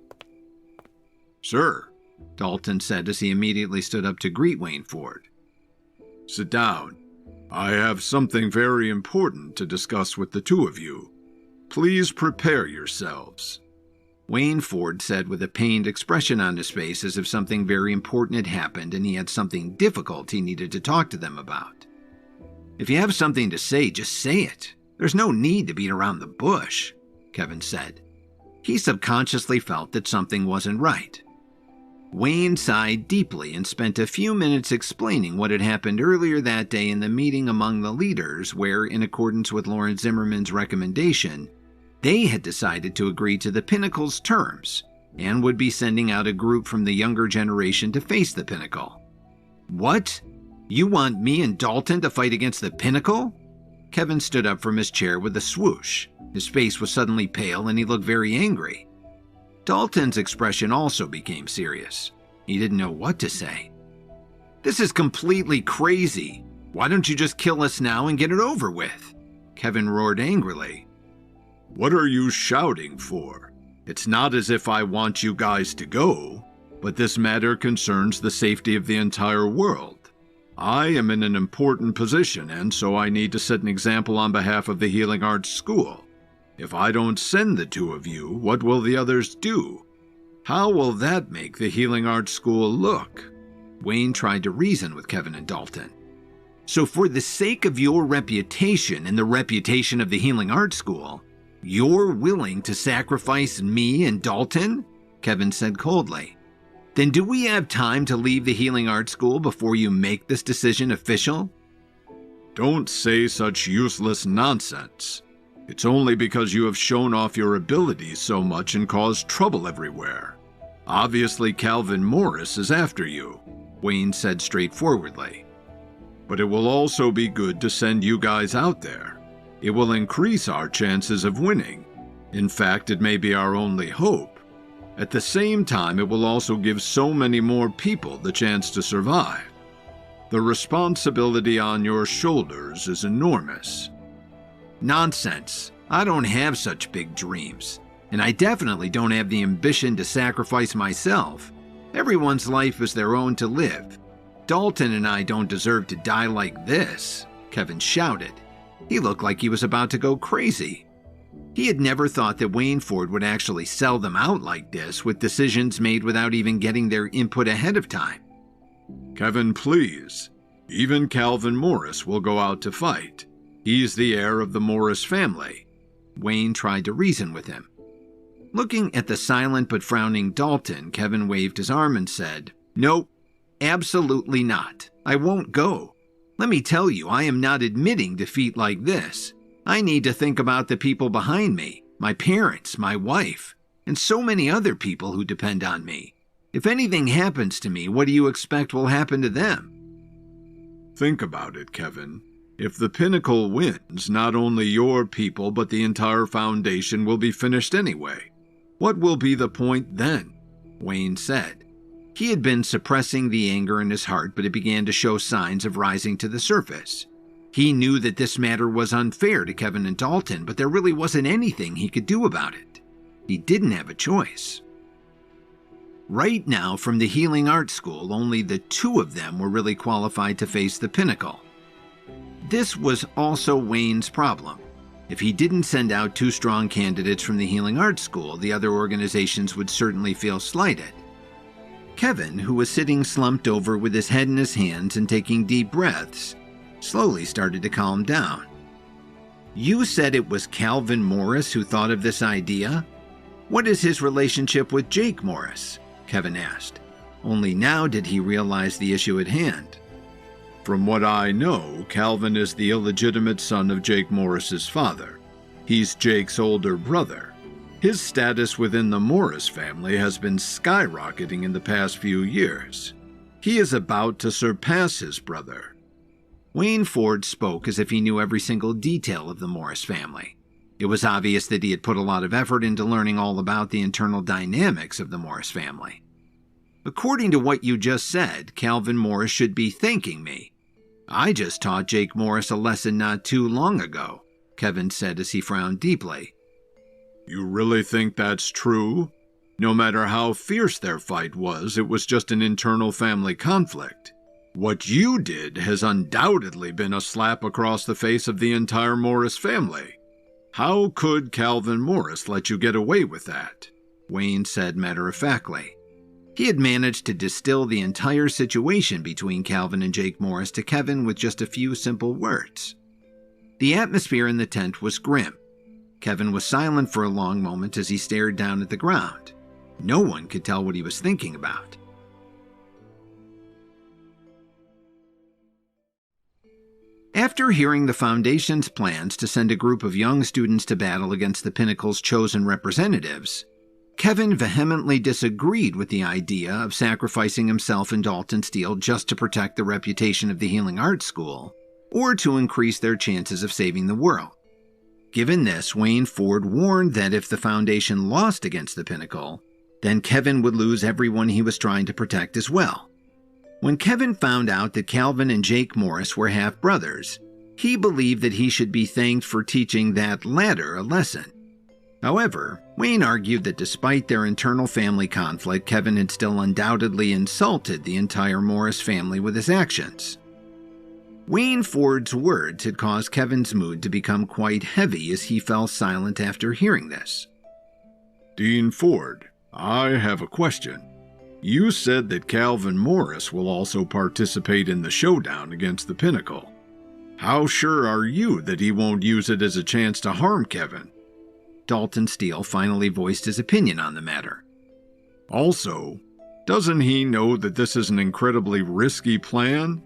"Sir," Dalton said as he immediately stood up to greet Wayne Ford. "Sit down. I have something very important to discuss with the two of you. Please prepare yourselves," Wayne Ford said with a pained expression on his face, as if something very important had happened and he had something difficult he needed to talk to them about. "If you have something to say, just say it. There's no need to beat around the bush," Kevin said. He subconsciously felt that something wasn't right. Wayne sighed deeply and spent a few minutes explaining what had happened earlier that day in the meeting among the leaders where, in accordance with Lawrence Zimmerman's recommendation, they had decided to agree to the Pinnacle's terms and would be sending out a group from the younger generation to face the Pinnacle. "What? You want me and Dalton to fight against the Pinnacle?" Kevin stood up from his chair with a swoosh. His face was suddenly pale and he looked very angry. Dalton's expression also became serious. He didn't know what to say. "This is completely crazy. Why don't you just kill us now and get it over with?" Kevin roared angrily. "What are you shouting for? It's not as if I want you guys to go, but this matter concerns the safety of the entire world. I am in an important position, and so I need to set an example on behalf of the Healing Arts School. If I don't send the two of you, what will the others do? How will that make the Healing Arts School look?" Wayne tried to reason with Kevin and Dalton. "So for the sake of your reputation and the reputation of the Healing Arts School, you're willing to sacrifice me and Dalton?" Kevin said coldly. "Then do we have time to leave the Healing Arts School before you make this decision official?" "Don't say such useless nonsense. It's only because you have shown off your abilities so much and caused trouble everywhere. Obviously, Calvin Morris is after you," Wayne said straightforwardly. "But it will also be good to send you guys out there. It will increase our chances of winning. In fact, it may be our only hope. At the same time, it will also give so many more people the chance to survive. The responsibility on your shoulders is enormous." "Nonsense. I don't have such big dreams. And I definitely don't have the ambition to sacrifice myself. Everyone's life is their own to live. Dalton and I don't deserve to die like this," Kevin shouted. He looked like he was about to go crazy. He had never thought that Wayne Ford would actually sell them out like this, with decisions made without even getting their input ahead of time. "Kevin, please. Even Calvin Morris will go out to fight. He's the heir of the Morris family." Wayne tried to reason with him. Looking at the silent but frowning Dalton, Kevin waved his arm and said, "Nope. Absolutely not. I won't go. Let me tell you, I am not admitting defeat like this. I need to think about the people behind me, my parents, my wife, and so many other people who depend on me. If anything happens to me, what do you expect will happen to them? Think about it, Kevin. If the Pinnacle wins, not only your people but the entire Foundation will be finished anyway. What will be the point then? Wayne said. He had been suppressing the anger in his heart, but it began to show signs of rising to the surface. He knew that this matter was unfair to Kevin and Dalton, but there really wasn't anything he could do about it. He didn't have a choice. Right now, from the Healing Arts School, only the two of them were really qualified to face the Pinnacle. This was also Wayne's problem. If he didn't send out two strong candidates from the Healing Arts School, the other organizations would certainly feel slighted. Kevin, who was sitting slumped over with his head in his hands and taking deep breaths, slowly started to calm down. You said it was Calvin Morris who thought of this idea? What is his relationship with Jake Morris? Kevin asked. Only now did he realize the issue at hand. From what I know, Calvin is the illegitimate son of Jake Morris's father. He's Jake's older brother. His status within the Morris family has been skyrocketing in the past few years. He is about to surpass his brother. Wayne Ford spoke as if he knew every single detail of the Morris family. It was obvious that he had put a lot of effort into learning all about the internal dynamics of the Morris family. According to what you just said, Calvin Morris should be thanking me. I just taught Jake Morris a lesson not too long ago, Kevin said as he frowned deeply. You really think that's true? No matter how fierce their fight was, it was just an internal family conflict. What you did has undoubtedly been a slap across the face of the entire Morris family. How could Calvin Morris let you get away with that? Wayne said matter-of-factly. He had managed to distill the entire situation between Calvin and Jake Morris to Kevin with just a few simple words. The atmosphere in the tent was grim. Kevin was silent for a long moment as he stared down at the ground. No one could tell what he was thinking about. After hearing the Foundation's plans to send a group of young students to battle against the Pinnacle's chosen representatives, Kevin vehemently disagreed with the idea of sacrificing himself and Dalton Steele just to protect the reputation of the Healing Arts School, or to increase their chances of saving the world. Given this, Wayne Ford warned that if the Foundation lost against the Pinnacle, then Kevin would lose everyone he was trying to protect as well. When Kevin found out that Calvin and Jake Morris were half-brothers, he believed that he should be thanked for teaching that latter a lesson. However, Wayne argued that despite their internal family conflict, Kevin had still undoubtedly insulted the entire Morris family with his actions. Wayne Ford's words had caused Kevin's mood to become quite heavy as he fell silent after hearing this. Dean Ford, I have a question. You said that Calvin Morris will also participate in the showdown against the Pinnacle. How sure are you that he won't use it as a chance to harm Kevin? Dalton Steele finally voiced his opinion on the matter. Also, doesn't he know that this is an incredibly risky plan?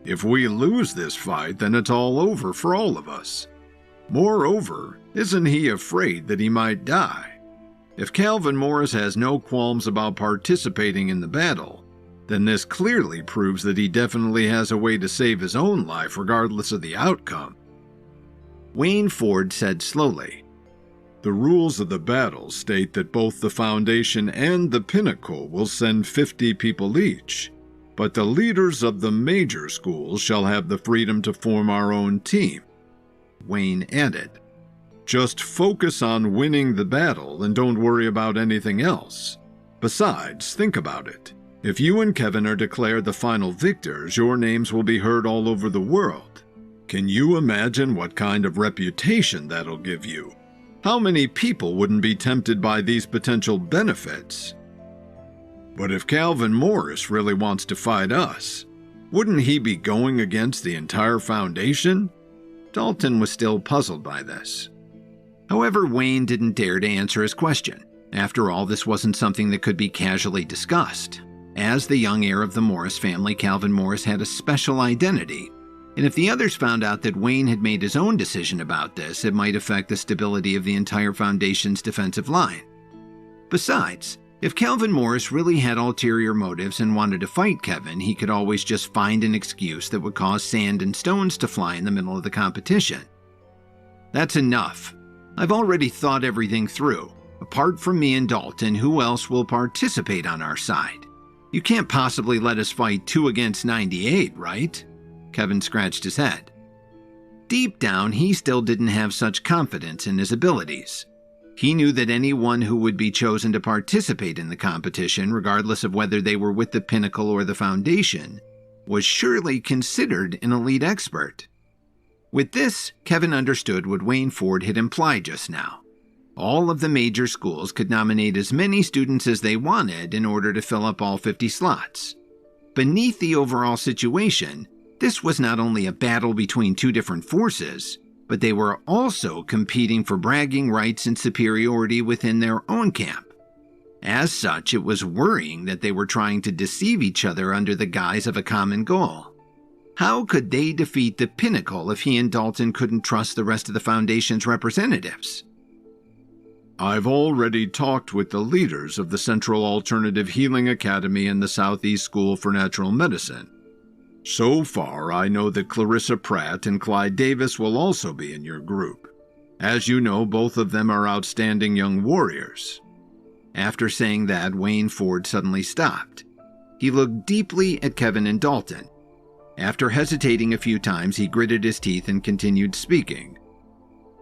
If we lose this fight, then it's all over for all of us. Moreover, isn't he afraid that he might die? If Calvin Morris has no qualms about participating in the battle, then this clearly proves that he definitely has a way to save his own life regardless of the outcome. Wayne Ford said slowly, The rules of the battle state that both the Foundation and the Pinnacle will send 50 people each, but the leaders of the major schools shall have the freedom to form our own team. Wayne added, Just focus on winning the battle and don't worry about anything else. Besides, think about it. If you and Kevin are declared the final victors, your names will be heard all over the world. Can you imagine what kind of reputation that'll give you? How many people wouldn't be tempted by these potential benefits? But if Calvin Morris really wants to fight us, wouldn't he be going against the entire Foundation? Dalton was still puzzled by this. However, Wayne didn't dare to answer his question. After all, this wasn't something that could be casually discussed. As the young heir of the Morris family, Calvin Morris had a special identity, and if the others found out that Wayne had made his own decision about this, it might affect the stability of the entire Foundation's defensive line. Besides, if Calvin Morris really had ulterior motives and wanted to fight Kevin, he could always just find an excuse that would cause sand and stones to fly in the middle of the competition. That's enough. I've already thought everything through. Apart from me and Dalton, who else will participate on our side? You can't possibly let us fight 2 against 98, right? Kevin scratched his head. Deep down, he still didn't have such confidence in his abilities. He knew that anyone who would be chosen to participate in the competition, regardless of whether they were with the Pinnacle or the Foundation, was surely considered an elite expert. With this, Kevin understood what Wayne Ford had implied just now. All of the major schools could nominate as many students as they wanted in order to fill up all 50 slots. Beneath the overall situation, this was not only a battle between 2 different forces, but they were also competing for bragging rights and superiority within their own camp. As such, it was worrying that they were trying to deceive each other under the guise of a common goal. How could they defeat the Pinnacle if he and Dalton couldn't trust the rest of the Foundation's representatives? I've already talked with the leaders of the Central Alternative Healing Academy and the Southeast School for Natural Medicine. So far, I know that Clarissa Pratt and Clyde Davis will also be in your group. As you know, both of them are outstanding young warriors. After saying that, Wayne Ford suddenly stopped. He looked deeply at Kevin and Dalton. After hesitating a few times, he gritted his teeth and continued speaking.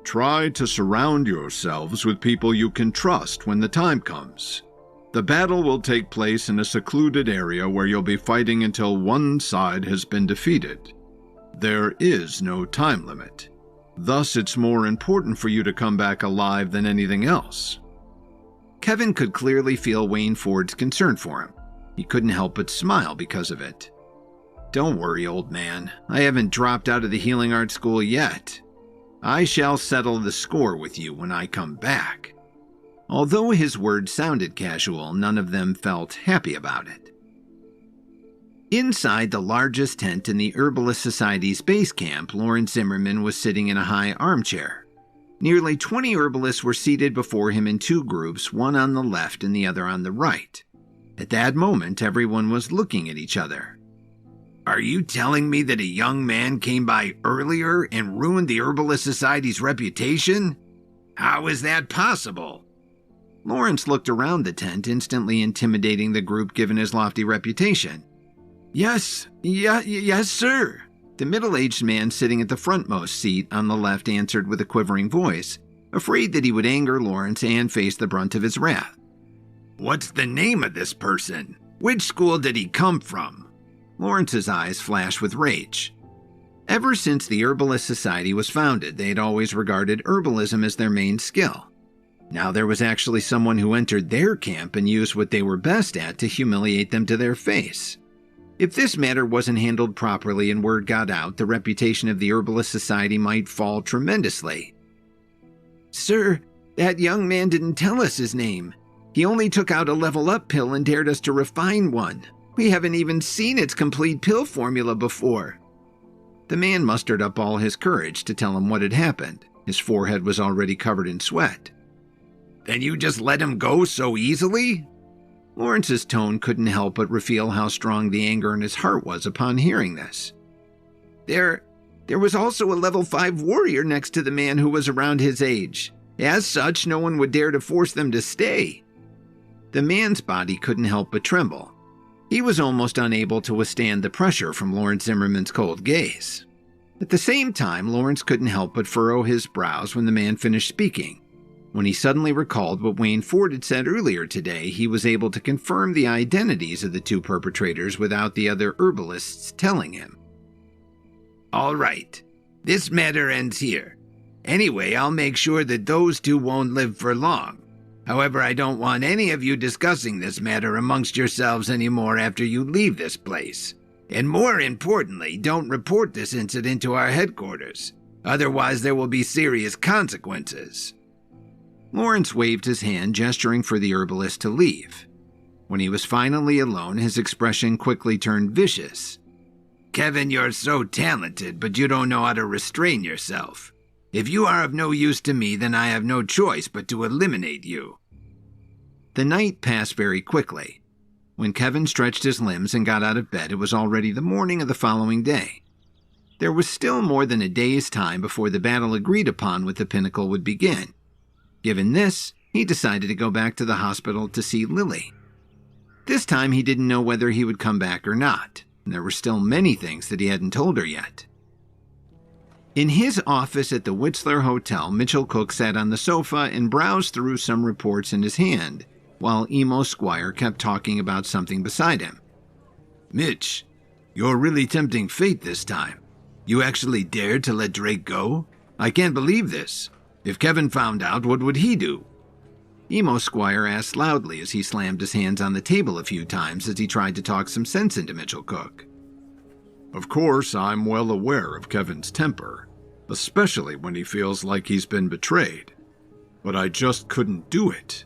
Try to surround yourselves with people you can trust when the time comes. The battle will take place in a secluded area where you'll be fighting until one side has been defeated. There is no time limit. Thus, it's more important for you to come back alive than anything else. Kevin could clearly feel Wayne Ford's concern for him. He couldn't help but smile because of it. Don't worry, old man. I haven't dropped out of the healing art school yet. I shall settle the score with you when I come back. Although his words sounded casual, none of them felt happy about it. Inside the largest tent in the Herbalist Society's base camp, Lawrence Zimmerman was sitting in a high armchair. Nearly 20 herbalists were seated before him in 2 groups, one on the left and the other on the right. At that moment, everyone was looking at each other. Are you telling me that a young man came by earlier and ruined the Herbalist Society's reputation? How is that possible? Lawrence looked around the tent, instantly intimidating the group given his lofty reputation. Yes, sir. The middle-aged man sitting at the frontmost seat on the left answered with a quivering voice, afraid that he would anger Lawrence and face the brunt of his wrath. What's the name of this person? Which school did he come from? Lawrence's eyes flashed with rage. Ever since the Herbalist Society was founded, they had always regarded herbalism as their main skill. Now there was actually someone who entered their camp and used what they were best at to humiliate them to their face. If this matter wasn't handled properly and word got out, the reputation of the Herbalist Society might fall tremendously. Sir, that young man didn't tell us his name. He only took out a level-up pill and dared us to refine one. We haven't even seen its complete pill formula before. The man mustered up all his courage to tell him what had happened. His forehead was already covered in sweat. Then you just let him go so easily? Lawrence's tone couldn't help but reveal how strong the anger in his heart was upon hearing this. There was also a level 5 warrior next to the man who was around his age. As such, no one would dare to force them to stay. The man's body couldn't help but tremble. He was almost unable to withstand the pressure from Lawrence Zimmerman's cold gaze. At the same time, Lawrence couldn't help but furrow his brows when the man finished speaking. When he suddenly recalled what Wayne Ford had said earlier today, he was able to confirm the identities of the 2 perpetrators without the other herbalists telling him. All right, this matter ends here. Anyway, I'll make sure that those 2 won't live for long. However, I don't want any of you discussing this matter amongst yourselves anymore after you leave this place. And more importantly, don't report this incident to our headquarters. Otherwise, there will be serious consequences. Lawrence waved his hand, gesturing for the herbalist to leave. When he was finally alone, his expression quickly turned vicious. "Kevin, you're so talented, but you don't know how to restrain yourself. If you are of no use to me, then I have no choice but to eliminate you." The night passed very quickly. When Kevin stretched his limbs and got out of bed, it was already the morning of the following day. There was still more than a day's time before the battle agreed upon with the Pinnacle would begin. Given this, he decided to go back to the hospital to see Lily. This time he didn't know whether he would come back or not, and there were still many things that he hadn't told her yet. In his office at the Whistler Hotel, Mitchell Cook sat on the sofa and browsed through some reports in his hand, while Emo Squire kept talking about something beside him. "Mitch, you're really tempting fate this time. You actually dared to let Drake go? I can't believe this. If Kevin found out, what would he do?" Emo Squire asked loudly as he slammed his hands on the table a few times as he tried to talk some sense into Mitchell Cook. Of course, I'm well aware of Kevin's temper, especially when he feels like he's been betrayed. But I just couldn't do it.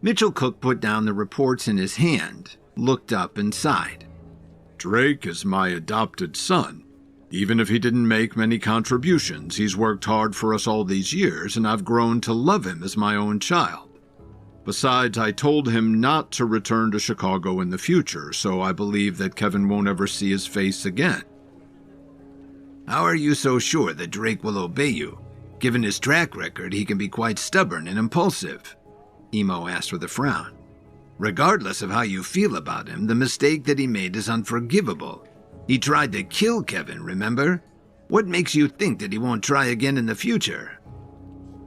Mitchell Cook put down the reports in his hand, looked up and sighed. Drake is my adopted son. Even if he didn't make many contributions, he's worked hard for us all these years, and I've grown to love him as my own child. Besides, I told him not to return to Chicago in the future, so I believe that Kevin won't ever see his face again. How are you so sure that Drake will obey you? Given his track record, he can be quite stubborn and impulsive, Emo asked with a frown. Regardless of how you feel about him, the mistake that he made is unforgivable. He tried to kill Kevin, remember? What makes you think that he won't try again in the future?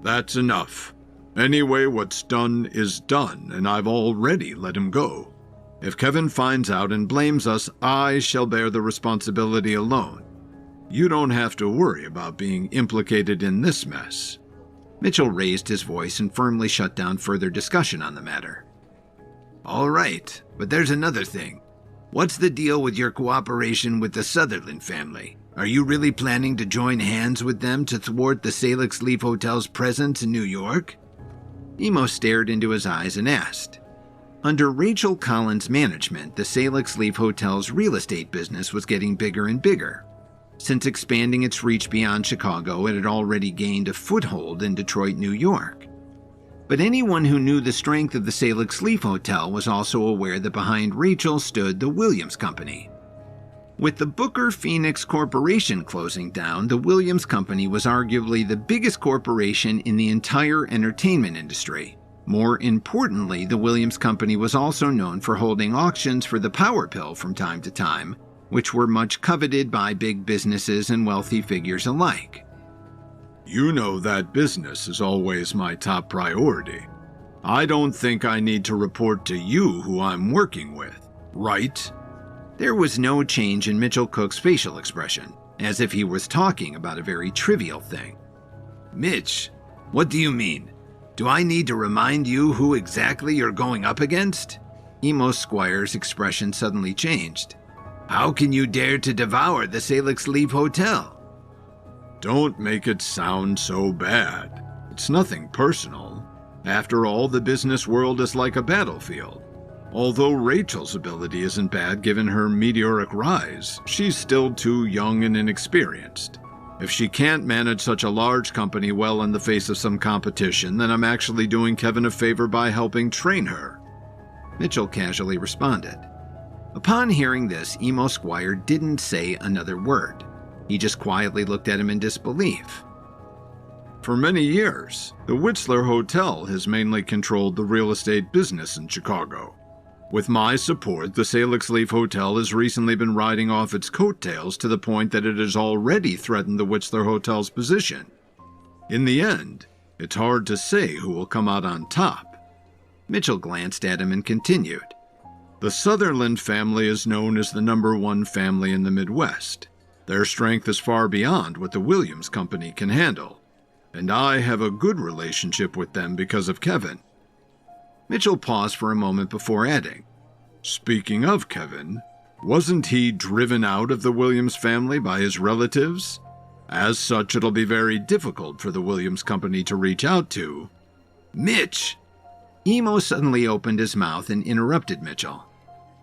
That's enough. Anyway, what's done is done, and I've already let him go. If Kevin finds out and blames us, I shall bear the responsibility alone. You don't have to worry about being implicated in this mess. Mitchell raised his voice and firmly shut down further discussion on the matter. All right, but there's another thing. What's the deal with your cooperation with the Sutherland family? Are you really planning to join hands with them to thwart the Salix Leaf Hotel's presence in New York? Emo stared into his eyes and asked. Under Rachel Collins' management, the Salix Leaf Hotel's real estate business was getting bigger and bigger. Since expanding its reach beyond Chicago, it had already gained a foothold in Detroit, New York. But anyone who knew the strength of the Salix Leaf Hotel was also aware that behind Rachel stood the Williams Company. With the Booker Phoenix Corporation closing down, the Williams Company was arguably the biggest corporation in the entire entertainment industry. More importantly, the Williams Company was also known for holding auctions for the Power Pill from time to time, which were much coveted by big businesses and wealthy figures alike. You know that business is always my top priority. I don't think I need to report to you who I'm working with, right? There was no change in Mitchell Cook's facial expression, as if he was talking about a very trivial thing. Mitch, what do you mean? Do I need to remind you who exactly you're going up against? Emo Squire's expression suddenly changed. How can you dare to devour the Salix Leaf Hotel? Don't make it sound so bad. It's nothing personal. After all, the business world is like a battlefield. Although Rachel's ability isn't bad given her meteoric rise, she's still too young and inexperienced. If she can't manage such a large company well in the face of some competition, then I'm actually doing Kevin a favor by helping train her. Mitchell casually responded. Upon hearing this, Emo Squire didn't say another word. He just quietly looked at him in disbelief. For many years, the Whistler Hotel has mainly controlled the real estate business in Chicago. With my support, the Salix Leaf Hotel has recently been riding off its coattails to the point that it has already threatened the Whistler Hotel's position. In the end, it's hard to say who will come out on top. Mitchell glanced at him and continued. The Sutherland family is known as the #1 family in the Midwest. Their strength is far beyond what the Williams Company can handle, and I have a good relationship with them because of Kevin. Mitchell paused for a moment before adding, Speaking of Kevin, wasn't he driven out of the Williams family by his relatives? As such, it'll be very difficult for the Williams Company to reach out to. Mitch! Emo suddenly opened his mouth and interrupted Mitchell.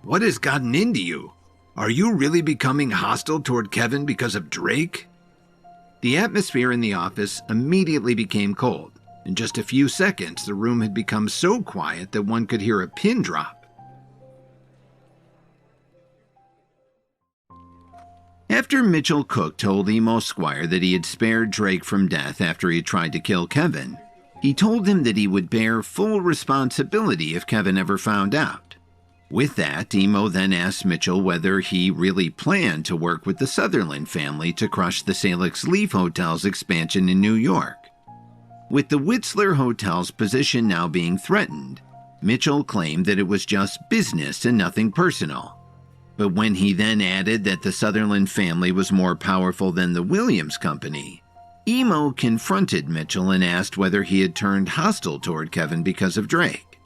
"What has gotten into you? Are you really becoming hostile toward Kevin because of Drake?" The atmosphere in the office immediately became cold. In just a few seconds, the room had become so quiet that one could hear a pin drop. After Mitchell Cook told Emo Squire that he had spared Drake from death after he had tried to kill Kevin, he told him that he would bear full responsibility if Kevin ever found out. With that, Emo then asked Mitchell whether he really planned to work with the Sutherland family to crush the Salix Leaf Hotel's expansion in New York. With the Whistler Hotel's position now being threatened, Mitchell claimed that it was just business and nothing personal. But when he then added that the Sutherland family was more powerful than the Williams Company, Emo confronted Mitchell and asked whether he had turned hostile toward Kevin because of Drake.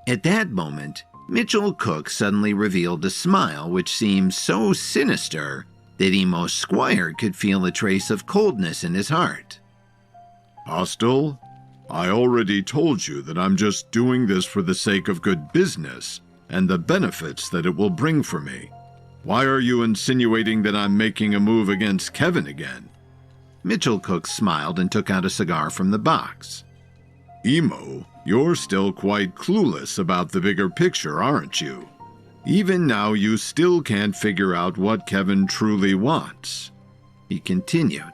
At that moment, Mitchell Cook suddenly revealed a smile which seemed so sinister that Emo Squire could feel a trace of coldness in his heart. Hostile? I already told you that I'm just doing this for the sake of good business and the benefits that it will bring for me. Why are you insinuating that I'm making a move against Kevin again? Mitchell Cook smiled and took out a cigar from the box. Emo, you're still quite clueless about the bigger picture, aren't you? Even now, you still can't figure out what Kevin truly wants. He continued.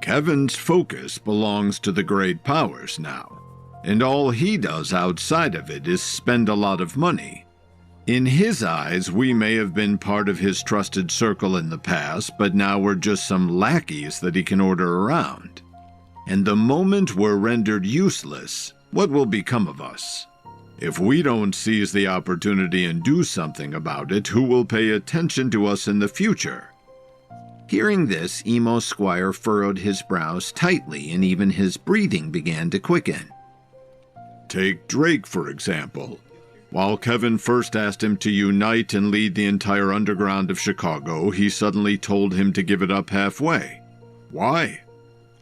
Kevin's focus belongs to the great powers now, and all he does outside of it is spend a lot of money. In his eyes, we may have been part of his trusted circle in the past, but now we're just some lackeys that he can order around. And the moment we're rendered useless, what will become of us? If we don't seize the opportunity and do something about it, who will pay attention to us in the future? Hearing this, Emo Squire furrowed his brows tightly and even his breathing began to quicken. Take Drake, for example. While Kevin first asked him to unite and lead the entire underground of Chicago, he suddenly told him to give it up halfway. Why?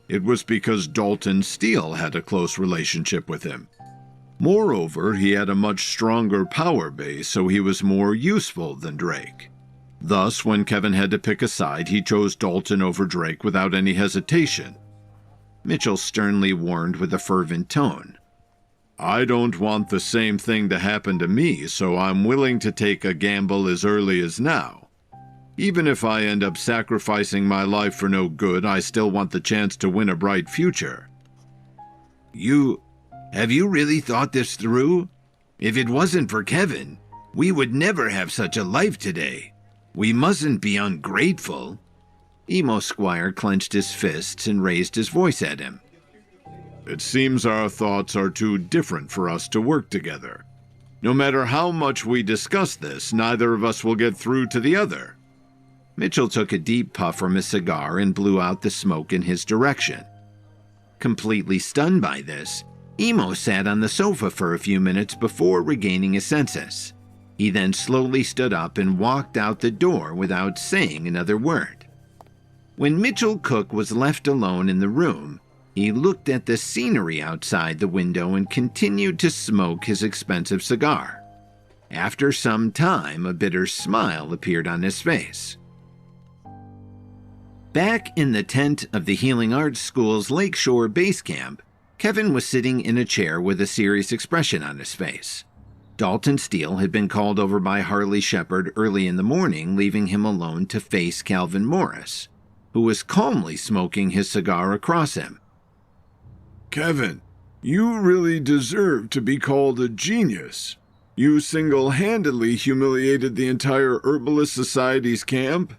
It was because Dalton Steele had a close relationship with him. Moreover, he had a much stronger power base, so he was more useful than Drake. Thus, when Kevin had to pick a side, he chose Dalton over Drake without any hesitation. Mitchell sternly warned with a fervent tone. I don't want the same thing to happen to me, so I'm willing to take a gamble as early as now. Even if I end up sacrificing my life for no good, I still want the chance to win a bright future. Have you really thought this through? If it wasn't for Kevin, we would never have such a life today. We mustn't be ungrateful. Emo Squire clenched his fists and raised his voice at him. It seems our thoughts are too different for us to work together. No matter how much we discuss this, neither of us will get through to the other. Mitchell took a deep puff from his cigar and blew out the smoke in his direction. Completely stunned by this, Emo sat on the sofa for a few minutes before regaining his senses. He then slowly stood up and walked out the door without saying another word. When Mitchell Cook was left alone in the room, he looked at the scenery outside the window and continued to smoke his expensive cigar. After some time, a bitter smile appeared on his face. Back in the tent of the Healing Arts School's Lakeshore base camp, Kevin was sitting in a chair with a serious expression on his face. Dalton Steele had been called over by Harley Shepard early in the morning, leaving him alone to face Calvin Morris, who was calmly smoking his cigar across him. Kevin, you really deserve to be called a genius. You single-handedly humiliated the entire Herbalist Society's camp.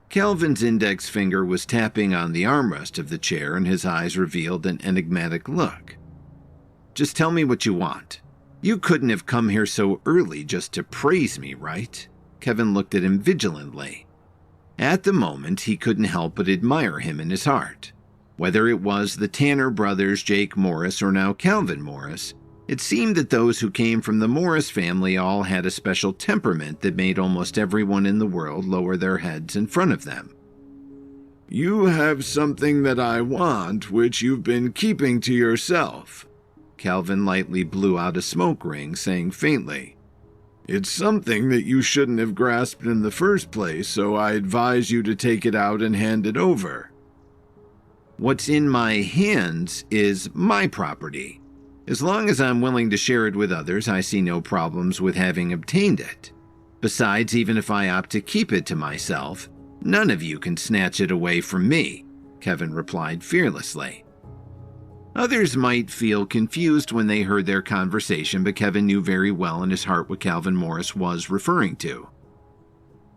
Calvin's index finger was tapping on the armrest of the chair and his eyes revealed an enigmatic look. Just tell me what you want. You couldn't have come here so early just to praise me, right? Kevin looked at him vigilantly. At the moment, he couldn't help but admire him in his heart. Whether it was the Tanner brothers, Jake Morris, or now Calvin Morris, it seemed that those who came from the Morris family all had a special temperament that made almost everyone in the world lower their heads in front of them. You have something that I want, which you've been keeping to yourself. Calvin lightly blew out a smoke ring, saying faintly, "It's something that you shouldn't have grasped in the first place, so I advise you to take it out and hand it over." "What's in my hands is my property. As long as I'm willing to share it with others, I see no problems with having obtained it. Besides, even if I opt to keep it to myself, none of you can snatch it away from me," Kevin replied fearlessly. Others might feel confused when they heard their conversation, but Kevin knew very well in his heart what Calvin Morris was referring to.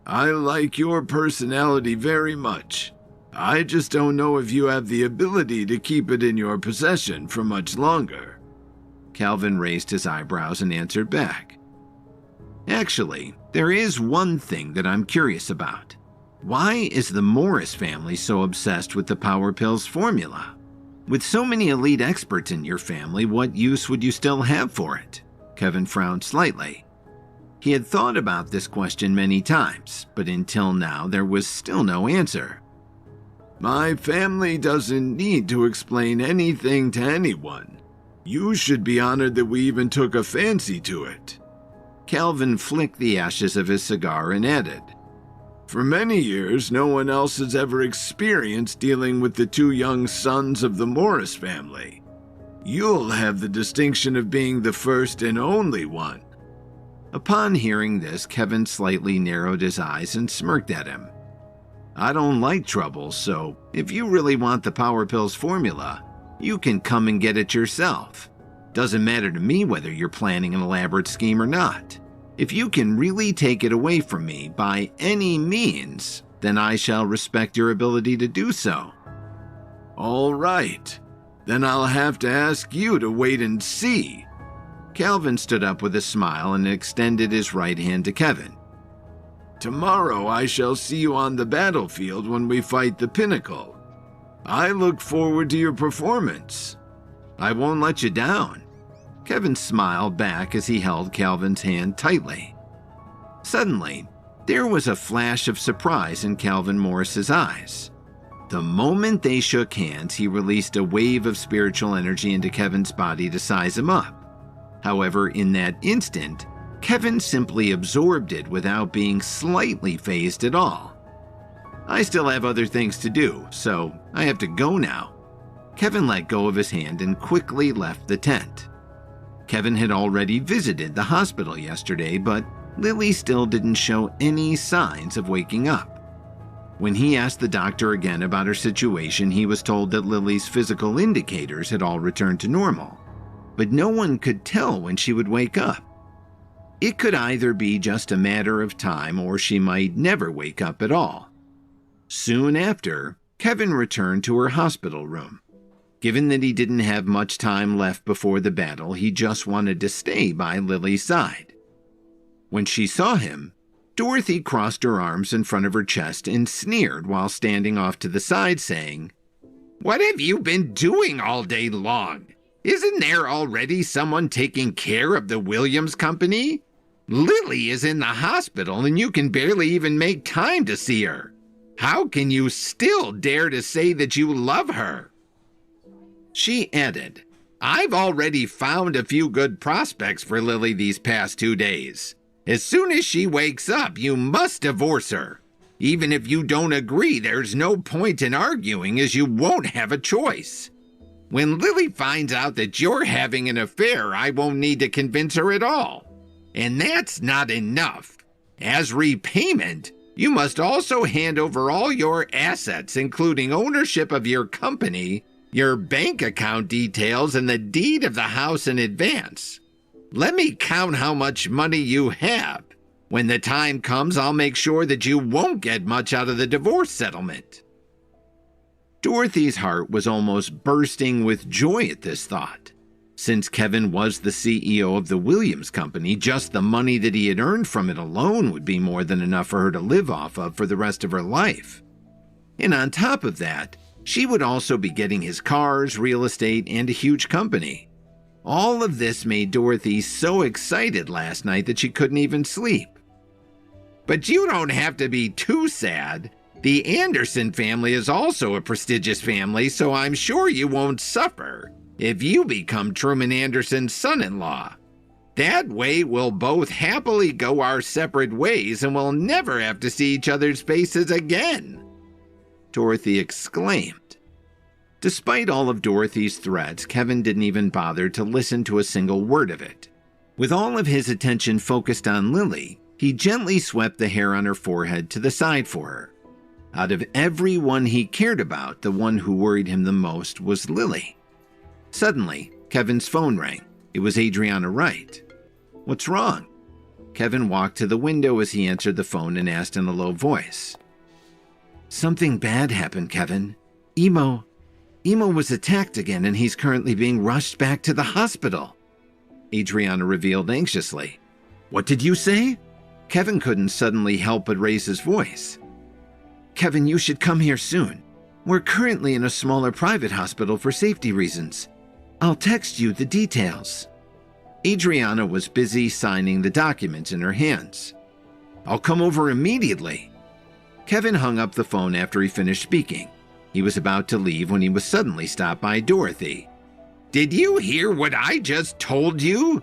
"I like your personality very much. I just don't know if you have the ability to keep it in your possession for much longer." Calvin raised his eyebrows and answered back, "Actually, there is one thing that I'm curious about. Why is the Morris family so obsessed with the Power Pills formula? With so many elite experts in your family, what use would you still have for it?" Kevin frowned slightly. He had thought about this question many times, but until now there was still no answer. "My family doesn't need to explain anything to anyone. You should be honored that we even took a fancy to it." Calvin flicked the ashes of his cigar and added, "For many years, no one else has ever experienced dealing with the two young sons of the Morris family. You'll have the distinction of being the first and only one." Upon hearing this, Kevin slightly narrowed his eyes and smirked at him. "I don't like trouble, so if you really want the Power Pills formula, you can come and get it yourself. Doesn't matter to me whether you're planning an elaborate scheme or not. If you can really take it away from me by any means, then I shall respect your ability to do so." "All right. Then I'll have to ask you to wait and see." Calvin stood up with a smile and extended his right hand to Kevin. "Tomorrow I shall see you on the battlefield when we fight the Pinnacle. I look forward to your performance." "I won't let you down." Kevin smiled back as he held Calvin's hand tightly. Suddenly, there was a flash of surprise in Calvin Morris's eyes. The moment they shook hands, he released a wave of spiritual energy into Kevin's body to size him up. However, in that instant, Kevin simply absorbed it without being slightly fazed at all. "I still have other things to do, so I have to go now." Kevin let go of his hand and quickly left the tent. Kevin had already visited the hospital yesterday, but Lily still didn't show any signs of waking up. When he asked the doctor again about her situation, he was told that Lily's physical indicators had all returned to normal, but no one could tell when she would wake up. It could either be just a matter of time or she might never wake up at all. Soon after, Kevin returned to her hospital room. Given that he didn't have much time left before the battle, he just wanted to stay by Lily's side. When she saw him, Dorothy crossed her arms in front of her chest and sneered while standing off to the side, saying, "What have you been doing all day long? Isn't there already someone taking care of the Williams Company? Lily is in the hospital and you can barely even make time to see her. How can you still dare to say that you love her?" She added, "I've already found a few good prospects for Lily these past 2 days. As soon as she wakes up, you must divorce her. Even if you don't agree, there's no point in arguing as you won't have a choice. When Lily finds out that you're having an affair, I won't need to convince her at all. And that's not enough. As repayment, you must also hand over all your assets, including ownership of your company, your bank account details, and the deed of the house in advance. Let me count how much money you have. When the time comes, I'll make sure that you won't get much out of the divorce settlement." Dorothy's heart was almost bursting with joy at this thought. Since Kevin was the CEO of the Williams Company, just the money that he had earned from it alone would be more than enough for her to live off of for the rest of her life. And on top of that, she would also be getting his cars, real estate, and a huge company. All of this made Dorothy so excited last night that she couldn't even sleep. "But you don't have to be too sad. The Anderson family is also a prestigious family, so I'm sure you won't suffer. if you become Truman Anderson's son-in-law. That way we'll both happily go our separate ways and we'll never have to see each other's faces again," Dorothy exclaimed. Despite all of Dorothy's threats, Kevin didn't even bother to listen to a single word of it. With all of his attention focused on Lily, he gently swept the hair on her forehead to the side for her. Out of everyone he cared about, the one who worried him the most was Lily. Suddenly, Kevin's phone rang. It was Adriana Wright. "What's wrong?" Kevin walked to the window as he answered the phone and asked in a low voice. "Something bad happened, Kevin. Emo was attacked again and he's currently being rushed back to the hospital," Adriana revealed anxiously. "What did you say?" Kevin couldn't suddenly help but raise his voice. "Kevin, you should come here soon. We're currently in a smaller private hospital for safety reasons. I'll text you the details." Adriana was busy signing the documents in her hands. "I'll come over immediately." Kevin hung up the phone after he finished speaking. He was about to leave when he was suddenly stopped by Dorothy. "Did you hear what I just told you?"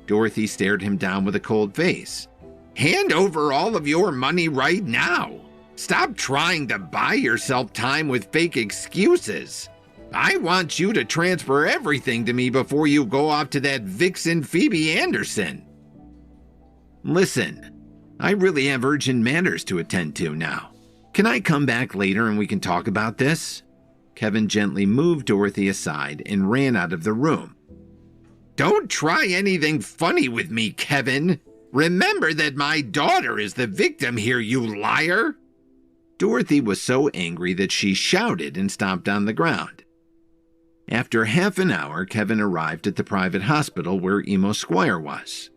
Dorothy stared him down with a cold face. "Hand over all of your money right now. Stop trying to buy yourself time with fake excuses. I want you to transfer everything to me before you go off to that vixen Phoebe Anderson." "Listen, I really have urgent matters to attend to now. Can I come back later and we can talk about this?" Kevin gently moved Dorothy aside and ran out of the room. "Don't try anything funny with me, Kevin. Remember that my daughter is the victim here, you liar." Dorothy was so angry that she shouted and stomped on the ground. After half an hour, Kevin arrived at the private hospital where Emo Squire was.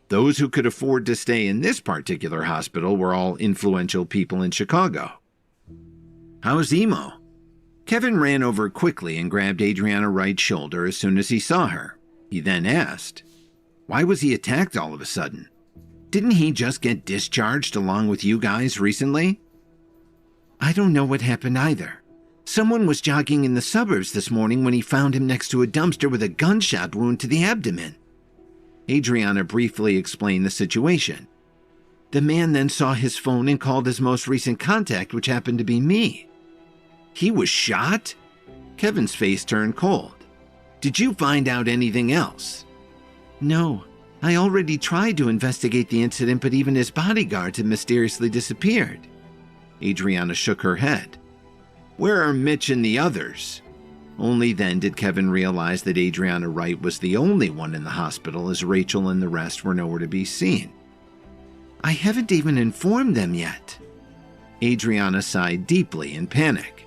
Those who could afford to stay in this particular hospital were all influential people in Chicago. "How's Emo?" Kevin ran over quickly and grabbed Adriana Wright's shoulder as soon as he saw her. He then asked, "Why was he attacked all of a sudden? Didn't he just get discharged along with you guys recently?" "I don't know what happened either. Someone was jogging in the suburbs this morning when he found him next to a dumpster with a gunshot wound to the abdomen." Adriana briefly explained the situation. "The man then saw his phone and called his most recent contact, which happened to be me." "He was shot?" Kevin's face turned cold. "Did you find out anything else?" "No. I already tried to investigate the incident, but even his bodyguards had mysteriously disappeared." Adriana shook her head. "Where are Mitch and the others?" Only then did Kevin realize that Adriana Wright was the only one in the hospital, as Rachel and the rest were nowhere to be seen. "I haven't even informed them yet." Adriana sighed deeply in panic.